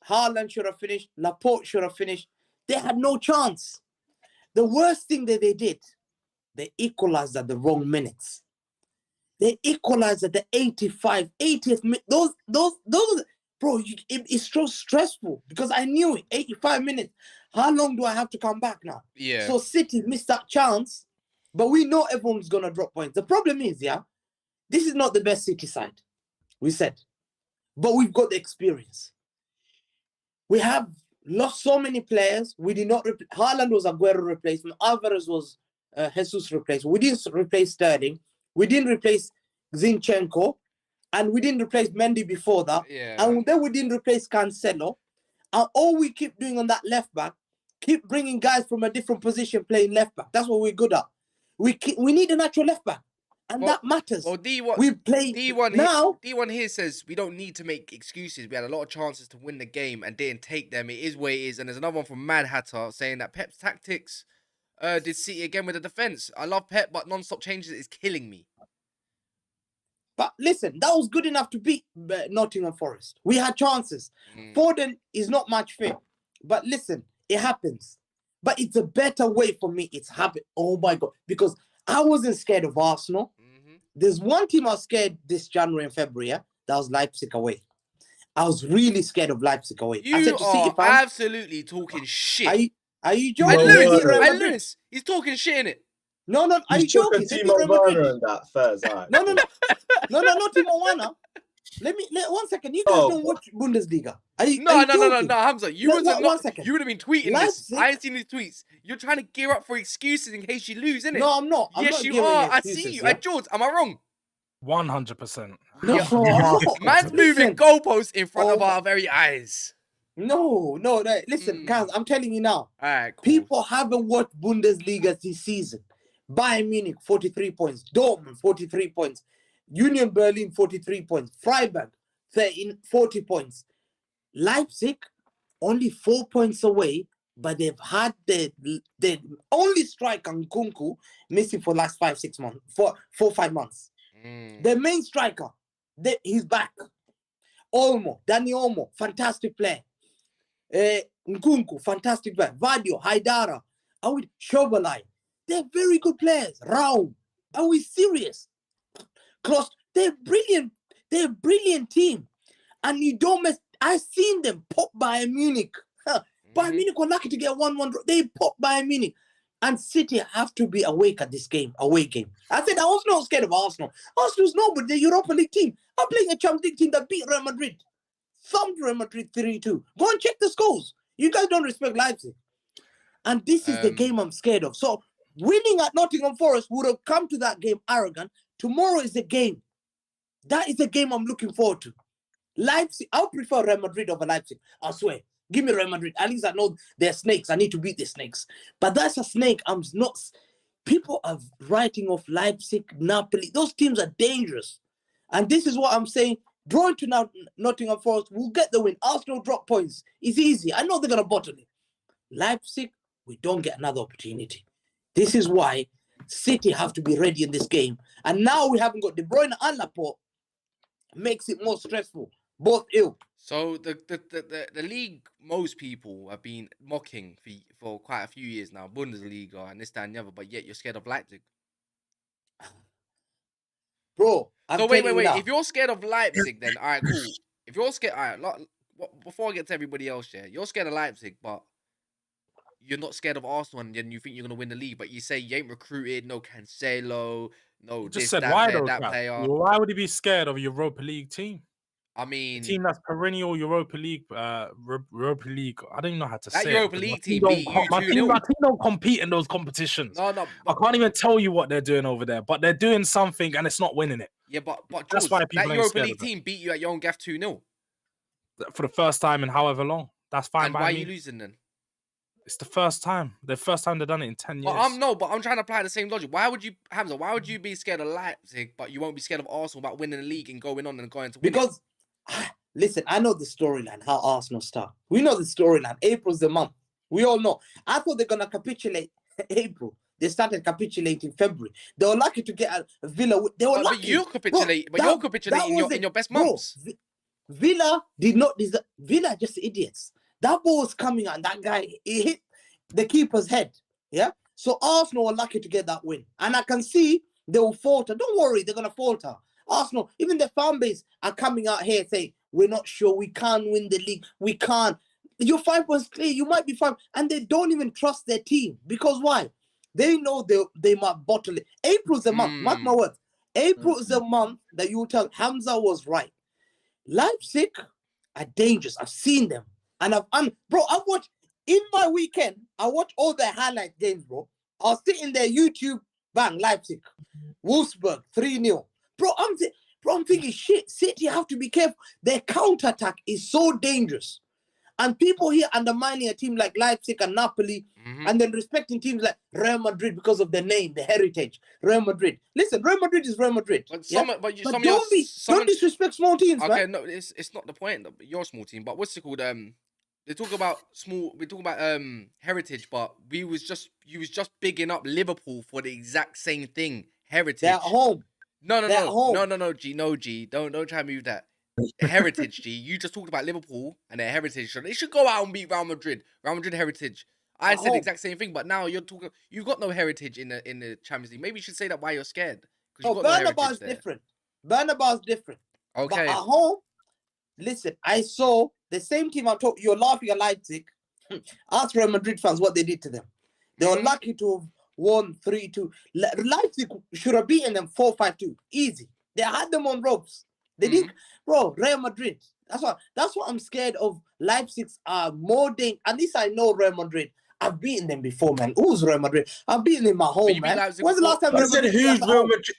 Haaland should have finished. Laporte should have finished. They had no chance. The worst thing that they did, they equalized at the wrong minutes. They equalized at the 85, 80th minute. Those, bro, it's so stressful because I knew it. 85 minutes. How long do I have to come back now? Yeah. So City missed that chance, but we know everyone's going to drop points. The problem is, this is not the best City side, we said. But we've got the experience. We have lost so many players. We did not... Haaland was Aguero replacement. Alvarez was Jesus replacement. We didn't replace Sterling. We didn't replace Zinchenko. And we didn't replace Mendy before that. Yeah. And then we didn't replace Cancelo. And all we keep doing on that left back, keep bringing guys from a different position playing left back. That's what we're good at. We need a natural left back. And that matters. Well, we play D1 here says we don't need to make excuses. We had a lot of chances to win the game and didn't take them. It is what it is. And there's another one from Mad Hatter saying that Pep's tactics did City again with the defense. I love Pep, but non-stop changes is killing me. But listen, that was good enough to beat Nottingham Forest. We had chances. Foden is not much fit. But listen, it happens. But it's a better way for me. It's happened. Oh my God. Because I wasn't scared of Arsenal. There's one team I was scared this January and February. That was Leipzig away. I was really scared of Leipzig away. You I said to are City fans, absolutely talking shit. Are you joking? And Lewis, he's talking shit in it. No, are you joking? Timo Werner and that first. Right. No, not Timo Werner. Let one second. You guys don't watch Bundesliga. No, Hamza. You would have been tweeting Leipzig? this. I ain't seen these tweets. You're trying to gear up for excuses in case you lose, innit? No, I'm not. Yes, you are. I see you. George, am I wrong? 100%. No. Man's moving goalposts in front of our very eyes. No. Listen, guys, I'm telling you now. All right, cool. People haven't watched Bundesliga this season. Bayern Munich, 43 points. Dortmund, 43 points. Union Berlin, 43 points. Freiburg, 40 points. Leipzig, only 4 points away, but they've had the only striker, Nkunku, missing for the last 5 months. 5 months. The main striker, he's back. Dani Olmo, fantastic player. Nkunku, fantastic player. Vadio, Haidara, Shobalai. They're very good players. Rao, are we serious? Close. They're brilliant. They're a brilliant team. And you don't mess. I've seen them pop Bayern Munich. Bayern Munich were lucky to get 1-1. They pop Bayern Munich. And City have to be awake at this game, away game. I said I was not scared of Arsenal. Arsenal's nobody, the Europa League team. I'm playing a Champions League team that beat Real Madrid. Thumped Real Madrid 3-2. Go and check the scores. You guys don't respect Leipzig. And this is the game I'm scared of. So winning at Nottingham Forest would have come to that game arrogant. Tomorrow is the game. That is the game I'm looking forward to. Leipzig, I'll prefer Real Madrid over Leipzig. I swear. Give me Real Madrid. At least I know they're snakes. I need to beat the snakes. But that's a snake. I'm not. People are writing off Leipzig, Napoli. Those teams are dangerous. And this is what I'm saying. Drawing to Nottingham Forest, we'll get the win. Arsenal drop points. It's easy. I know they're going to bottle it. Leipzig, we don't get another opportunity. This is why City have to be ready in this game. And now we haven't got De Bruyne and Laporte. Makes it more stressful. Both ill. So the league, most people have been mocking for quite a few years now, Bundesliga and this, that, and the other, but yet you're scared of Leipzig. Bro, I'm So wait. telling you now. If you're scared of Leipzig, then all right, cool. If you're scared, all right. Before I get to everybody else, yeah, you're scared of Leipzig, but you're not scared of Arsenal, and then you think you're gonna win the league. But you say you ain't recruited, no Cancelo, no You this, just said that why player, though, that Cap? player. Why would he be scared of a Europa League team? I A mean, team that's perennial Europa League, Europa League. I don't even know how to that say Europa it. League team beat you My 2-0. team don't compete in those competitions. No, I can't even tell you what they're doing over there, but they're doing something and it's not winning it. yeah, but That's Jules, why people that ain't Europa scared League of it. team beat you at your own gaff 2-0. For the first time in however long. That's fine And by why me. are you losing then? It's the first time. The first time they've done it in 10 years. But I'm trying to apply the same logic. Why would you, Hamza? Why would you be scared of Leipzig, but you won't be scared of Arsenal about winning the league and going on and going to win? Because listen, I know the storyline, how Arsenal start. We know the storyline. April's the month. We all know. I thought they're gonna capitulate April. They started capitulating February. They were lucky to get a Villa. They were lucky. But you're capitulating. Bro, you're capitulating in your best months. Bro, Villa did not deserve. Villa are just idiots. That ball was coming and that guy, he hit the keeper's head. Yeah. So Arsenal were lucky to get that win, and I can see they will falter. Don't worry, they're gonna falter. Arsenal, even the fan base are coming out here saying, we're not sure, we can't win the league, we can't. You're 5 points clear, you might be fine. And they don't even trust their team. Because why? They know they might bottle it. April's the month, mark my words. April is the month that you will tell Hamza was right. Leipzig are dangerous. I've seen them. And I've watched, in my weekend, I watched all their highlight games, bro. I was sitting there, YouTube, bang, Leipzig. Wolfsburg, 3-0. Bro, I'm thinking, shit, City have to be careful. Their counter-attack is so dangerous. And people here undermining a team like Leipzig and Napoli, and then respecting teams like Real Madrid because of their name, the heritage. Real Madrid. Listen, Real Madrid is Real Madrid. But don't disrespect small teams, okay, man. no, it's not the point. You're a small team, but what's it called? They talk about heritage, but you was just bigging up Liverpool for the exact same thing. Heritage. They're at home. No, G. Don't try and move that. Heritage, G. You just talked about Liverpool and their heritage. They should go out and beat Real Madrid. Real Madrid heritage. I said the exact same thing, but now you're talking. You've got no heritage in the Champions League. Maybe you should say that why you're scared. Oh, Bernabeu's different. Bernabeu's different. Okay. But at home, listen, I saw the same team I'm talking. You're laughing at Leipzig. Ask Real Madrid fans what they did to them. They were lucky to have won 3-2. Leipzig should have beaten them 4-5-2. Easy. They had them on ropes. They did, bro. Real Madrid. That's what I'm scared of. Leipzig's are more dangerous. At least I know Real Madrid. I've beaten them before, man. Who's Real Madrid? I've beaten them at home, man. When's the last time Real Madrid? Who's Real Madrid?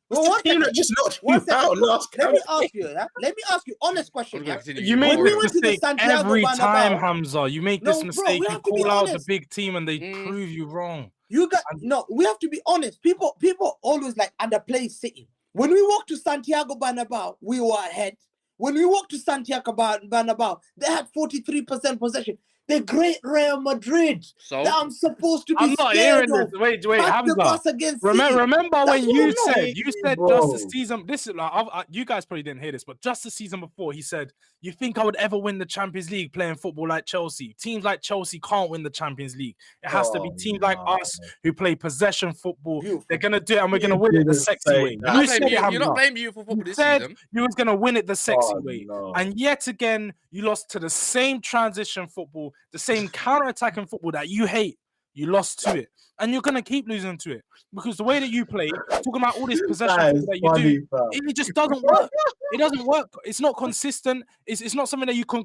What team that just knocked you out last Let me ask you, honest question. Yeah? You make When we this went to the mistake Santiago every Bernabeu, time, Hamza. You make this No, bro, mistake. we You have to be call out the honest. big team and they prove you wrong. We have to be honest. People always like underplay City. When we walked to Santiago Bernabeu, we were ahead. When we walked to Santiago Bernabeu, they had 43% possession. The great Real Madrid So that I'm supposed to be I'm not scared hearing of. this. Wait, Back the bus Hamza. against City. Remember That's when what you I'm not said just bro. the season. This is like you guys probably didn't hear this, but just the season before, he said, "You think I would ever win the Champions League playing football like Chelsea? Teams like Chelsea can't win the Champions League. It has to be teams like us who play possession football. Beautiful. They're gonna do it, and we're gonna win it the sexy way." You're You said it, not Hamza. playing beautiful football You this said season. you was gonna win it the sexy way, no. and yet again you lost to the same transition football, the same counter-attacking football that you hate. You lost to it, and you're gonna keep losing to it because the way that you play, talking about all this possession football that you do, it just doesn't work. It doesn't work. It's not consistent. It's not something that you can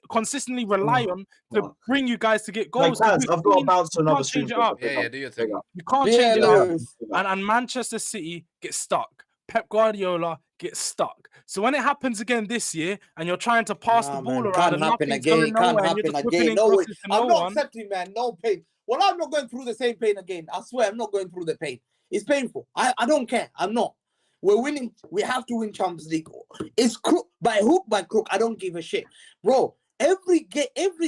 consistently rely on to bring you guys to get goals. Like, I've got to bounce to another stream. Change it up. Yeah, do your thing. You can't change it up. Lewis. And Manchester City get stuck. Pep Guardiola gets stuck. So when it happens again this year, and you're trying to pass the ball around, Can't and happen nothing's again. going Can't nowhere, and you're happen just whipping again. in No way. crosses to I'm no not one. accepting, man. No pain. Well, I'm not going through the same pain again. I swear, I'm not going through the pain. It's painful. I don't care. I'm not. We're winning. We have to win Champions League. It's crook by hook by crook. I don't give a shit, bro. Every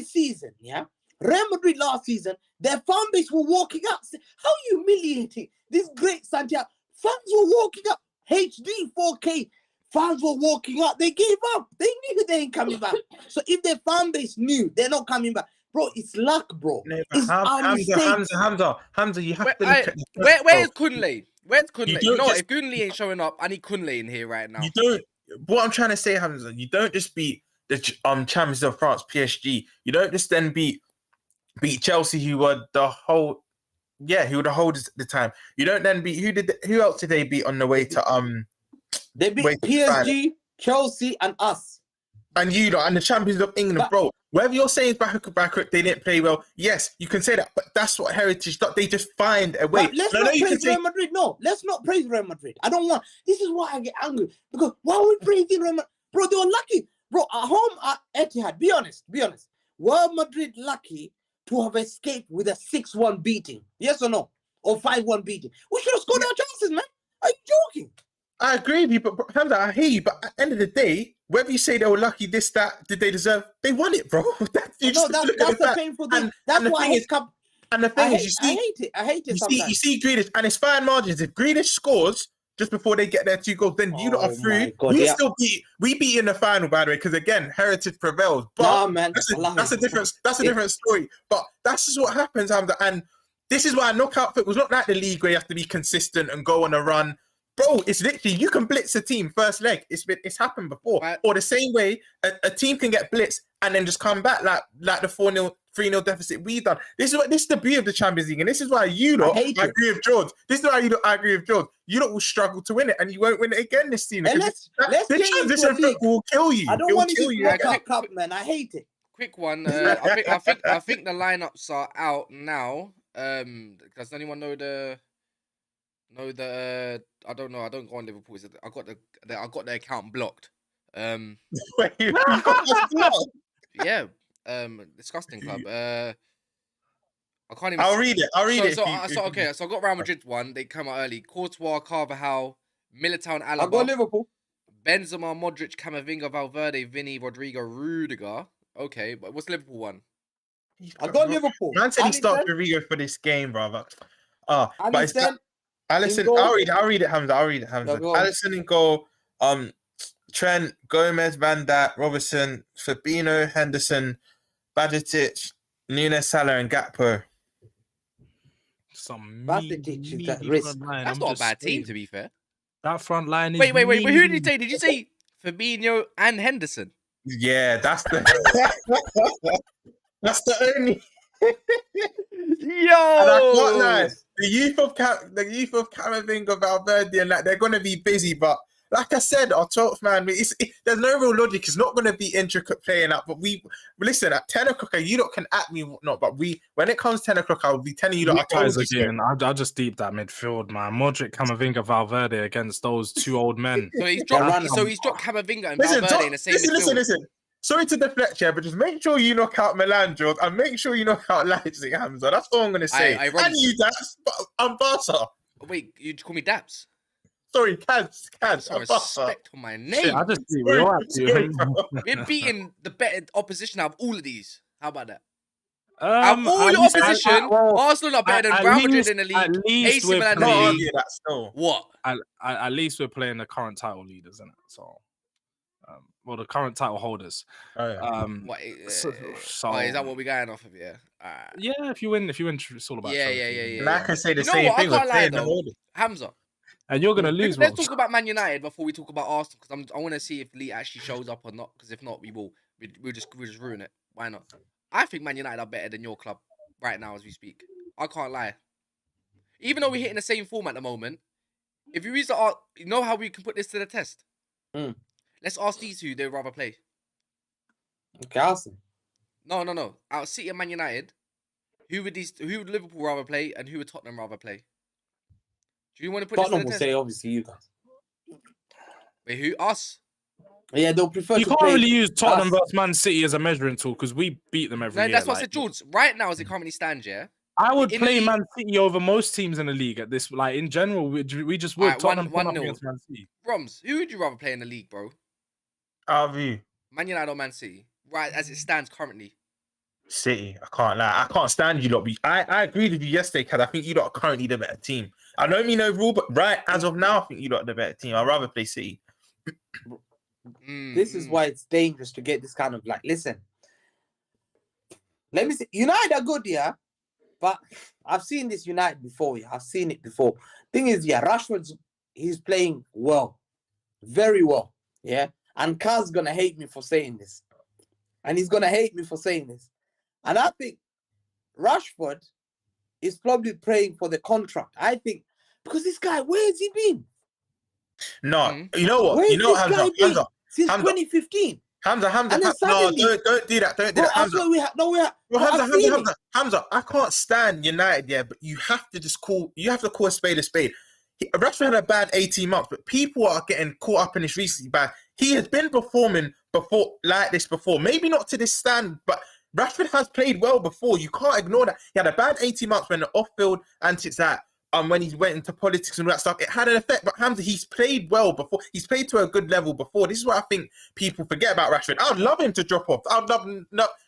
season, yeah. Real Madrid last season, their fan base were walking up. How humiliating! This great Santiago fans were walking up. HD 4K fans were walking out. They gave up. They knew they ain't coming back. So if their fan base knew they're not coming back, bro, it's luck, bro. No, but It's our Hamza, you have to look at the Where's Kunle? Where's Kunle? You don't know what? just- If Kunle ain't showing up, I need Kunle in here right now. You don't. What I'm trying to say, Hamza, you don't just beat the champions of France, PSG. You don't just then beat Chelsea, who were the whole. Yeah, who were the holders at the time. You don't then beat who else did they beat on the way to They beat wait, PSG, Chelsea, and us. and you lot and the champions of England, But- bro. Whether you're saying back they didn't play well, yes, you can say that, but that's what heritage. They just find a way. But let's No, not you can praise say Real Madrid. No, let's not praise Real Madrid. I don't want. This is why I get angry because why are we praising Real Madrid? Bro, they were lucky. Bro, at home at Etihad. Be honest. Were Madrid lucky to have escaped with a 6-1 beating? Yes or no? Or 5-1 beating? We should have scored our chances, man. Are you joking? I agree with you, but Hamza, I hear you. But at the end of the day, whether you say they were lucky, this, that, did they deserve? They won it, bro. No, that's the painful thing. That's the why thing I is- hate cup. And the I thing hate, is, I hate it. I hate it sometimes. you see Grealish, and it's fine margins. If Grealish scores just before they get their 2 goals, then you lot Oh are through. my God, We yeah. still beat in the final, by the way, because again, heritage prevails. But Nah, man. that's a different story. But that's just what happens, Hamza. And this is why knockout football was not like the league where you have to be consistent and go on a run. Bro, it's literally you can blitz a team first leg. It's happened before. Right. Or the same way a team can get blitzed and then just come back like the 4-0, 3-0 deficit we done. This is the beauty of the Champions League, and this is why you lot hate it. agree with George. This is why you lot agree with George. You lot will struggle to win it, and you won't win it again this season. And because let's the get into transition a league. football will kill you. I don't It will want to kill see you. knockout cup, man. I hate it. Quick one. I think the lineups are out now. Does anyone know the? I don't know. I don't go on Liverpool. I got the account blocked. Wait, you got us blocked? Yeah. Disgusting club. I can't even. I'll read it. I'll read it. So I got Real Madrid one. They come out early. Courtois, Carvajal, Militao, and I got Alaba. Liverpool. Benzema, Modric, Camavinga, Valverde, Vinny, Rodrigo, Rudiger. Okay, but what's Liverpool one? I got Liverpool. Man said he starts Alisson, Rodrigo for this game, brother. But it's Alisson, Alisson. in goal. I'll read it, Hamza. Yeah, go on. Alisson in goal. Trent, Gomez, Van Dijk, Robertson, Fabinho, Henderson, Bajcetic, Nunes, Salah, and Gakpo. Some Bajcetic is that meaty risk. front line, That's I'm not a just bad team, saying. to be fair. That front line is Wait. Who did you meaty. say? Did you say Fabinho and Henderson? Yeah, that's the that's the only. Yo! And I can't lie, the youth of Camavinga, Valverde, and they're gonna be busy. But like I said, our 12th man, there's no real logic. It's not gonna be intricate playing up. But listen at 10 o'clock. You lot can at me whatnot. But when it comes 10 o'clock, I'll be telling you that I told Guys you so. again, I just deep that midfield, man. Modric, Camavinga, Valverde against those 2 old men. So he's They're dropped. running. So he's dropped Camavinga and Listen, Valverde in the same midfield. listen. Sorry to deflect here, but just make sure you knock out Milan, George, and make sure you knock out Leipzig, Hamza. That's all I'm going to say. I and you, Daps, I'm Barca. Wait, you call me Daps? Sorry, Kaz, Some I'm Barca. respect on my Shit, name. I just see Sorry, real at sorry, you. bro. We're beating the better opposition out of all of these. How about that? Out Out of all your opposition, Arsenal are better than Real Madrid in the league. At least AC we're Milan in the Can't playing, league. argue that still. What? at least we're playing the current title leaders, isn't it? So, well, the current title holders. Oh, yeah. What? So, Oh, is that what we're going off of? Yeah. yeah, if you win, it's all about. Yeah, trophies, yeah, isn't it? And I can say the You know same what? I thing. We're can't lie, playing the though. order. Hamza, And you're gonna lose. let's Ross. talk about Man United before we talk about Arsenal because I want to see if Lee actually shows up or not. Because if not, we'll just ruin it. Why not? I think Man United are better than your club right now as we speak. I can't lie. Even though we're hitting the same form at the moment, if you use you know how we can put this to the test. Mm. Let's ask these who they'd rather play. Okay, Arsenal. No. Out City and Man United, who would Liverpool rather play and who would Tottenham rather play? Do you want to put Tottenham this will to the say test? obviously you guys. Wait, who? Us? Yeah, they'll prefer You to can't play really use Tottenham us. versus Man City as a measuring tool because we beat them every No, year. that's what I like, said, George. Right now, as it currently stands, yeah. I would in the play league- Man City over most teams in the league at this. Like in general, we just would. Alright, Tottenham 1-1 up against Man City. Roms, who would you rather play in the league, bro? RV. Man United or Man City? Right, as it stands currently. City. I can't lie. I can't stand you lot. I agreed with you yesterday, Cad. I think you lot are currently the better team. I don't mean overall, but right as of now, I think you lot are the better team. I'd rather play City. This is why it's dangerous to get this kind of like. Listen, let me see. United are good, yeah, but I've seen this United before. Yeah, I've seen it before. Thing is, yeah, he's playing well, very well. Yeah, and Carl's gonna hate me for saying this, and he's gonna hate me for saying this, and I think Rashford is probably praying for the contract. I think because this guy, where has he been? No, you know what? Where's You know this Hamza, guy been Hamza, since Hamza. 2015? Hamza, And then no, suddenly, don't do that. Don't do bro, that. I Hamza. swear we have Well, I've seen it. Hamza, I can't stand United, yeah, but you have to call a spade a spade. Rashford had a bad 18 months, but people are getting caught up in this recently bad. He has been performing like this before. Maybe not to this stand, but Rashford has played well before. You can't ignore that. He had a bad 18 months when the off-field antics that when he went into politics and all that stuff, it had an effect. But Hamza, he's played well before. He's played to a good level before. This is what I think people forget about Rashford. I'd love him to drop off. I'd love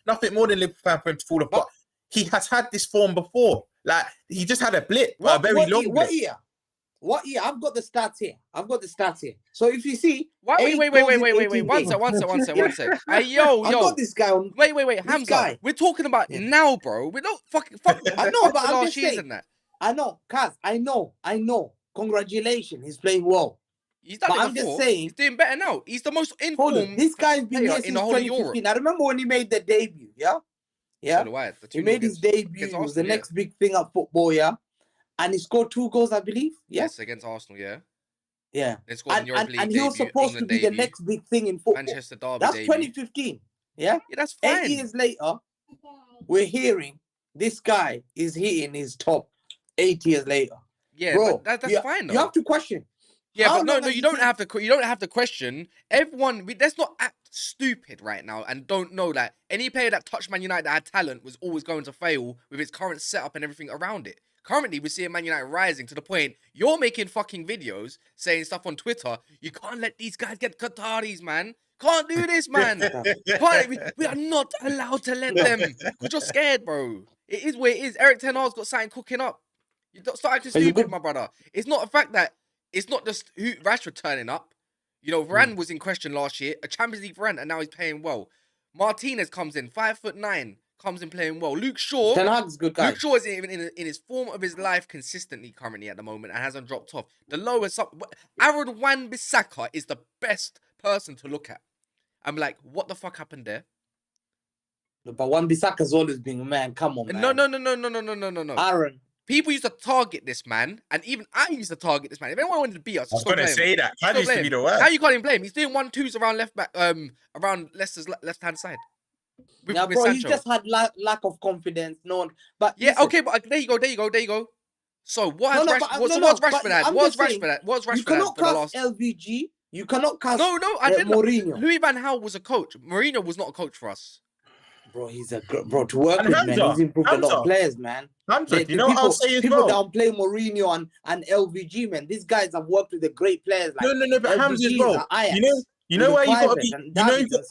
nothing more than Liverpool fan for him to fall off. But he has had this form before. Like, he just had a blip, a very long blip. What year? What year? I've got the stats here. So if you see, wait. 1 sec. Hey, yo. I got this guy on. Wait, Hamza. We're talking about now, bro. We're not fucking. I know, but I'm last just year's saying. and that. I know, Kaz. I know. Congratulations, he's playing well. He's done But it I'm before. just saying, he's doing better now. He's the most informed. This guy's been here in since the whole of 2015. Europe. I remember when he made the debut. Yeah. So do I. He made his debut. It was the next big thing at football. Yeah. And he scored 2 goals, I believe. Yeah? Yes, against Arsenal, yeah. Yeah. They scored in Europa League and he was debut, supposed England to be the debut, next big thing in football. Manchester Derby That's debut. 2015. Yeah? Yeah, that's fine. 8 years later, we're hearing this guy is hitting his top 8 years later. Yeah, bro, but that's fine though. You have to question. Yeah, but no, you don't have to. You don't have to question. Everyone, let's not act stupid right now and don't know that any player that touched Man United that had talent was always going to fail with its current setup and everything around it. Currently, we're seeing Man United rising to the point you're making fucking videos saying stuff on Twitter. You can't let these guys get Qataris, man. Can't do this, man. We are not allowed to let them because you're scared, bro. It is what it is. Eric Ten Hag's got something cooking up. You don't start acting stupid, my brother. It's not a fact that it's not just Rashford turning up. You know, Varane was in question last year, a Champions League Varane, and now he's playing well. Martinez comes in, 5'9", comes in playing well. Luke Shaw, Ten Hag's a good guy. Luke Shaw is even in his form of his life consistently currently at the moment and hasn't dropped off. The lowest up, Aaron Wan-Bissaka is the best person to look at. I'm like, what the fuck happened there? But Wan-Bissaka's always been, man, come on, man. No. Aaron. People used to target this man, and even I used to target this man. If anyone wanted to beat us, I was going to say that. I used to be the worst. Now you can't even blame him. He's doing 1-2s around left back, around Leicester's left-hand side. With bro, Sancho. he just had lack of confidence. But yeah, listen, okay, but there you go. So what's Rashford at? What's Rashford at for the last? LVG. You cannot cast. No, I didn't. Mourinho. Louis van Gaal was a coach. Mourinho was not a coach for us. Bro, he's a bro to work with, man. He's improved a lot of players, man. Hamza, you know what I'll say as people well? downplay Mourinho and LVG, man. These guys have worked with the great players. Like No, but Hamza as well. You know why you gotta be.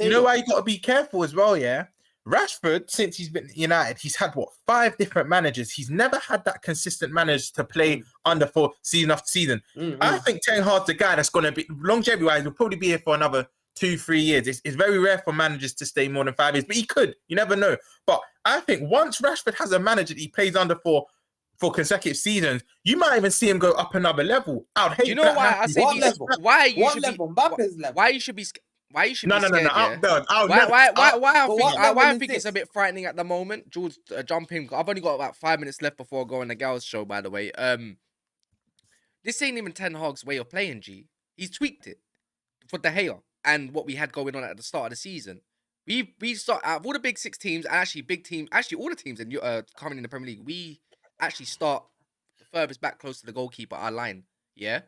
You know why you gotta be careful as well, yeah. Rashford, since he's been at United, he's had 5 different managers. He's never had that consistent manager to play under for season after season. I think Ten Hag's the guy that's going to be longevity-wise. Will probably be here for another 2-3 years. It's very rare for managers to stay more than 5 years, but he could. You never know. But I think once Rashford has a manager that he plays under for consecutive seasons, you might even see him go up another level. I would hate. You know why I say what level? Why you what should level? be? Mbappe's level. Why you should be? Why you should No. be scared? Why I think it's a bit frightening at the moment. George, jump in. I've only got about 5 minutes left before I go on the girls' show. By the way, this ain't even Ten Hag's way of playing. G, he's tweaked it for De Gea and what we had going on at the start of the season. We start out of all the big 6 teams, and actually all the teams coming in the Premier League. We actually start the furthest back close to the goalkeeper, our line, yeah,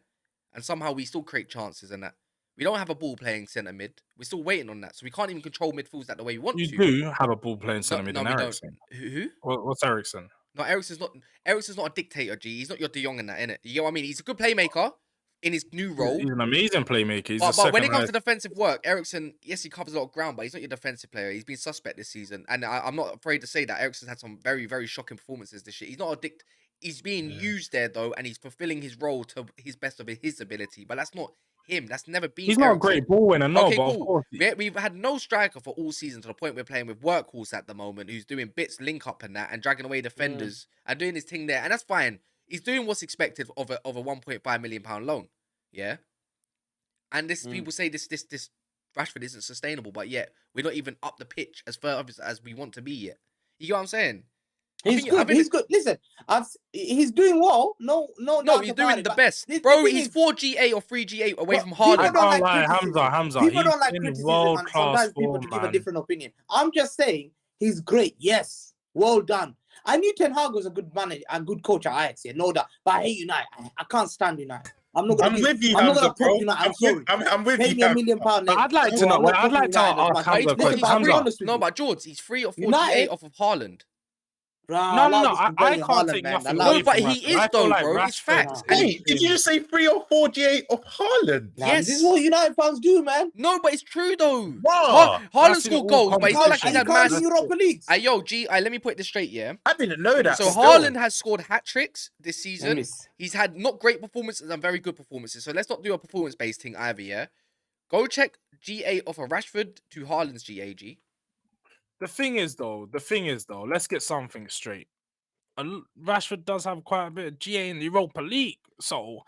and somehow we still create chances and that. We don't have a ball playing centre mid. We're still waiting on that, so we can't even control midfields that the way we want to. You do have a ball playing centre mid in Eriksen. Who? What's Eriksen? No, Eriksen's not a dictator, G. He's not your De Jong in that, innit? You get what I mean? He's a good playmaker in his new role. He's an amazing playmaker. But when it comes to defensive work, Eriksen, yes, he covers a lot of ground, but he's not your defensive player. He's been suspect this season, and I'm not afraid to say that Eriksen's had some very, very shocking performances this year. He's not a He's being used there though, and he's fulfilling his role to his best of his ability. But that's not him. That's never been. He's not a Eriksen. great ball winner, no, Okay, but of cool. course. We've had no striker for all season to the point we're playing with Workhorse at the moment, who's doing bits, link up and that, and dragging away defenders and doing his thing there, and that's fine. He's doing what's expected of a £1.5 million loan, yeah. And this people say this Rashford isn't sustainable, but yet we're not even up the pitch as far as we want to be yet. You get what I'm saying? He's good. He's good. Listen, he's doing well. No, he's doing the best, bro. He's 4 G8 or 3 G8 away from I Haaland. can't lie, Hamza. People He's don't like in criticism, and world-class sometimes people form, give a man. different opinion. I'm just saying he's great. Yes, well done. I knew Ten Hag was a good manager and good coach at Ajax, yeah, no doubt. But I hate United. I can't stand United. I'm not gonna with you, I'm not Hamza, gonna bro. prop United. I'm sorry. I'm with Pay you. me £1 million. But I'd like to know. I'd like to ask Hamza a question. Hamza. But George, he's 3 or 4 United- G8 off of Haaland. No, I can't take nothing No, away but from he Rashford. is I feel though, like bro. It's Rashford facts. is Wait, did you just say 3 or 4 G8 of Haaland? Yes. This is what United fans do, man. No, but it's true though. Wow. Haaland That's in scored all goals, but it's not like he's And he had can't massive. win Europa Leagues. Let me put this straight, yeah. I didn't know that. So still. Haaland has scored hat tricks this Let season. me see. He's had not great performances and very good performances. So let's not do a performance-based thing either, yeah. Go check GA off of Rashford to Haaland's GAG. The thing is, though, let's get something straight. Rashford does have quite a bit of GA in the Europa League, so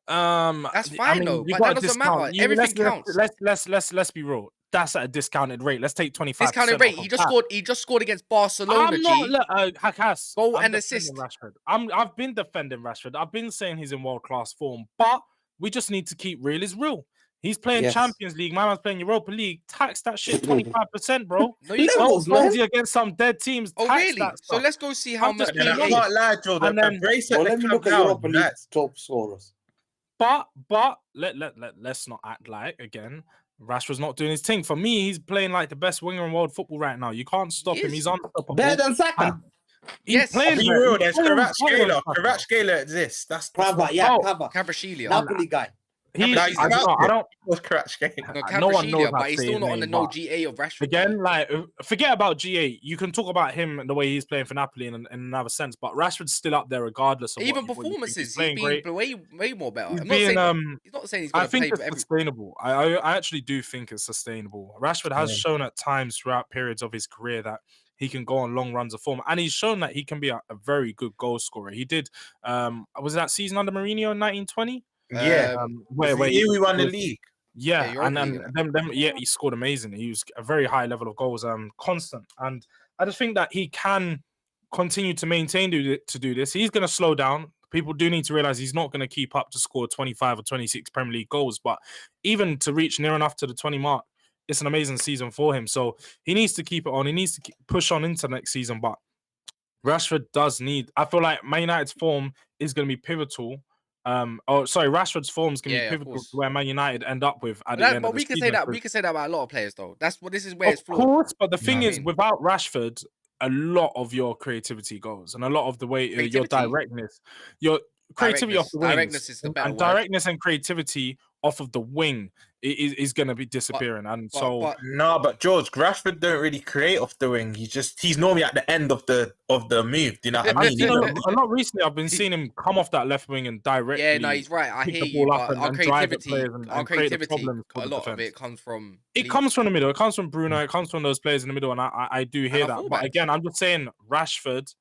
That's fine though, you but got that a doesn't discount. matter. Everything counts. Let's be real. That's at a discounted rate. Let's take 25%. Discounted rate. He just scored against Barcelona. I'm not Hakas. Goal I'm and defending assist. Rashford. I've been defending Rashford. I've been saying he's in world class form, but we just need to keep real is real. He's playing Champions League. My man's playing Europa League. Tax that shit 25%, bro. No, you can't. Levels, man. Don't against some dead teams. Oh, tax really? that So stuff. let's go see how I'm much. just And I being can't lie, Joe. And The then- bracelet. Well, let me look at Europa League top scorers. But let's not act like again. Rashford's not doing his thing. For me, he's playing like the best winger in world football right now. You can't stop He him. is. He's unstoppable. Better than Saka. And he's Yes. playing Be better. real, He's there's playing Karat better than Scaler. Saka. Karat Scaler exists. That's Krava, yeah, Oh. Krava. Kvaratskhelia. Napoli guy. He, Nah, he's I about don't was Karat Scaler. No, no one knows Kvaratskhelia, how but to he's say still his not on the name, no but GA of Rashford. again, like forget about GA. You can talk about him and the way he's playing for Napoli in another sense, but Rashford's still up there regardless of Even what you think. performances, He's he's playing been great. way more better. He's I'm not being saying he's not saying he's going I to play think for it's every. sustainable. I actually do think it's sustainable. Rashford has shown at times throughout periods of his career that he can go on long runs of form, and he's shown that he can be a very good goal scorer. He did. Was that season under Mourinho in 1920? Yeah. Where we won the league. Yeah, Europa and League, them, he scored amazing. He was a very high level of goals, constant, and I just think that he can continue to maintain to do this. He's going to slow down. People do need to realize he's not going to keep up to score 25 or 26 Premier League goals, but even to reach near enough to the 20 mark, it's an amazing season for him. So he needs to keep it on. He needs to push on into next season. But Rashford does need. I feel like Man United's form is going to be pivotal. Rashford's form is going to be pivotal to where Man United end up with at the end of the we can season. say that. We can say that about a lot of players, though. This is where it's Of flawed. course, but the thing know what I is, mean? without Rashford, a lot of your creativity goes, and a lot of the way your directness, your creativity off the wings, directness is the better word. directness and creativity off of the wing is going to be disappearing. But George, Rashford don't really create off the wing. He's normally at the end of the move. Do you know what I mean? A lot recently, I've been seeing him come off that left wing and directly. Yeah, no, he's right. I pick hear the you, ball up but and our drive at creativity, players and create the problems for a the lot of defense. it comes from. It comes from the middle. It comes from Bruno. It comes from those players in the middle, and I do hear that. But again, I'm just saying Rashford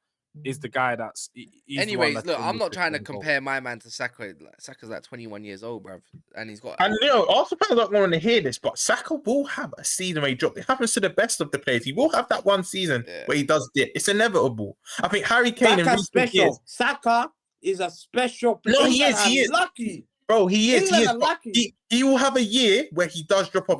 is the guy that's. Anyways, look, I'm not trying to compare my man to Saka. Saka's like 21 years old, bruv, and he's got. And Arsenal fans don't want to hear this, but Saka will have a season where he drops. It happens to the best of the players. He will have that one season where he does dip. It's inevitable. I think Harry Kane. Saka is a special player. No, he is. He is lucky. Bro, he is. He will have a year where he does drop off.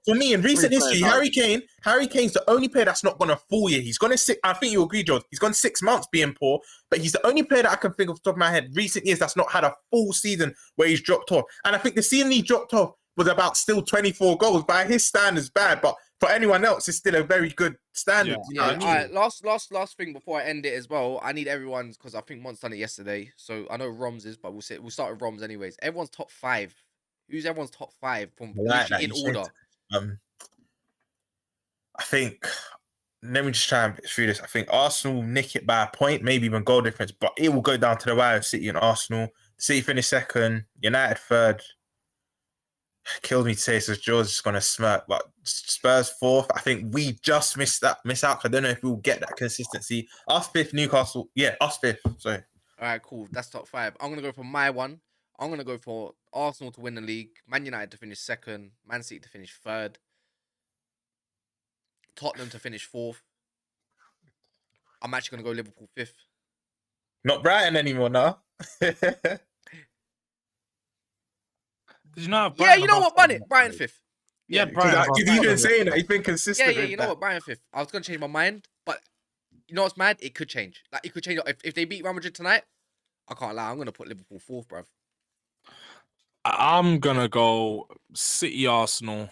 For me, in recent history, Harry Kane's the only player that's not gone a full year. He's gone I think you agree, George. He's gone 6 months being poor, but he's the only player that I can think of the top of my head recent years that's not had a full season where he's dropped off. And I think the season he dropped off was about still 24 goals. By his standards, bad, but for anyone else, it's still a very good standard. Yeah. You know what I mean? All right, last thing before I end it as well. I need everyone's, because I think Monts done it yesterday. So I know Roms is, but we'll start with Roms anyways. Everyone's top 5. Who's everyone's top 5 from in order? I think. Let me just try and through this. I think Arsenal nick it by a point, maybe even goal difference, but it will go down to the wire of City and Arsenal. City finish second, United third. Kills me to say so George is gonna smirk, but Spurs 4th. I think we just miss out. I don't know if we'll get that consistency. Us 5th, Newcastle. Yeah, us 5th. Sorry. All right, cool. That's top 5. I'm gonna go for my one. I'm gonna go for Arsenal to win the league, Man United to finish 2nd, Man City to finish 3rd, Tottenham to finish 4th. I'm actually gonna go Liverpool 5th. Not Brighton anymore now. Did you know? Yeah, you know what? Brighton 5th. Yeah, Because Brighton. you've been saying that. You've been consistent. Yeah, with you know that. what? Brighton 5th. I was gonna change my mind, but you know what's mad? It could change. Like it could change if they beat Real Madrid tonight. I can't lie. I'm gonna put Liverpool 4th, bruv. I'm gonna go City, Arsenal,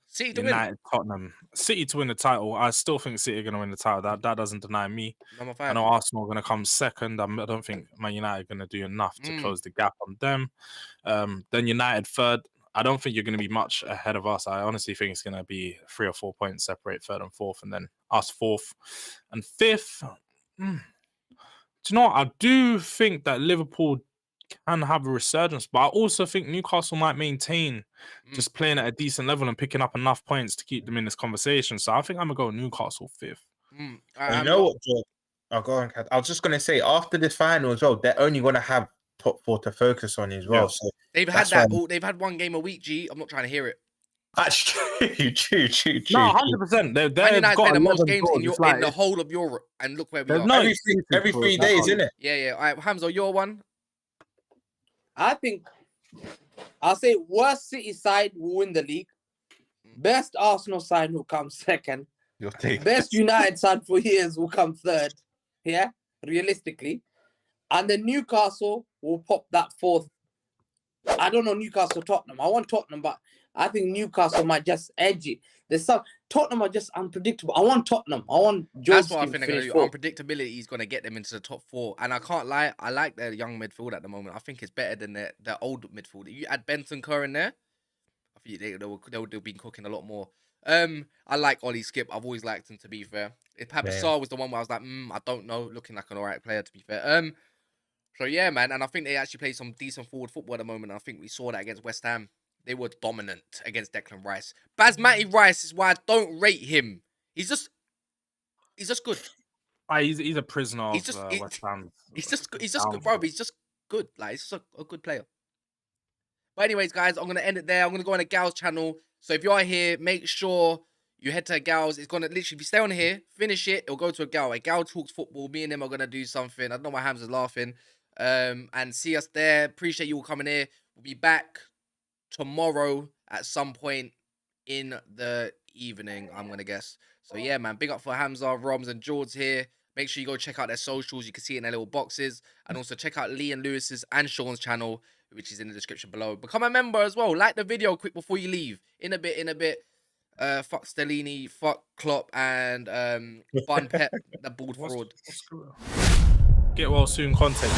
City to United, win. Tottenham. City to win the title. I still think City are gonna win the title. That doesn't deny me. Number I 5. know Arsenal are gonna come 2nd. I don't think Man United are gonna do enough to close the gap on them. Then United 3rd. I don't think you're going to be much ahead of us. I honestly think it's going to be 3 or 4 points separate 3rd and 4th, and then us 4th and 5th. Do you know what? I do think that Liverpool can have a resurgence, but I also think Newcastle might maintain just playing at a decent level and picking up enough points to keep them in this conversation. So I think I'm going to go Newcastle 5th. You know what, George? Oh, go on, Kat. I was just going to say, after this final as well, they're only going to have top 4 to focus on as well. Yeah. So they've had that. They've had one game a week. G. I'm not trying to hear it. that's true. No, 100%. They've Man United got played the most 11 games in draws. the whole of Europe, and look where we There's are. no every 3 days, isn't it? Yeah. All right, Hamza, your one. I think I'll say worst City side will win the league. Best Arsenal side will come 2nd. Your take. Best United side for years will come 3rd. Yeah, realistically. And then Newcastle will pop that 4th. I don't know Newcastle, Tottenham. I want Tottenham, but I think Newcastle might just edge it. Tottenham are just unpredictable. I want Tottenham. I want That's what I think they're finish going to do. 4th. Unpredictability is going to get them into the top 4. And I can't lie, I like their young midfield at the moment. I think it's better than their old midfield. If you add Benton Kerr in there, I think they'll be cooking a lot more. I like Ollie Skip. I've always liked him, to be fair. If Papassar was the one where I was like, I don't know, looking like an alright player, to be fair. So yeah, man, and I think they actually play some decent forward football at the moment. I think we saw that against West Ham. They were dominant against Declan Rice. Basmati Rice is why I don't rate him. He's just good. He's a prisoner of West Ham. He's just good, bro. He's just good. Like, he's just a good player. But anyways, guys, I'm gonna end it there. I'm gonna go on a Gal's channel. So if you are here, make sure you head to a Gal's. It's gonna literally, if you stay on here, finish it, it'll go to a Gal. A Gal talks football. Me and him are gonna do something. I don't know why Hams is laughing. And see us there. Appreciate you all coming here. We'll be back tomorrow at some point in the evening, I'm gonna guess. So yeah, man, big up for Hamza, Roms, and George here. Make sure you go check out their socials. You can see it in their little boxes. And also check out Lee and Lewis's and Sean's channel, which is in the description below. Become a member as well. Like the video quick before you leave. In a bit. Fuck Stellini, fuck Klopp, and Bun Pep, the bald fraud. Get well soon content.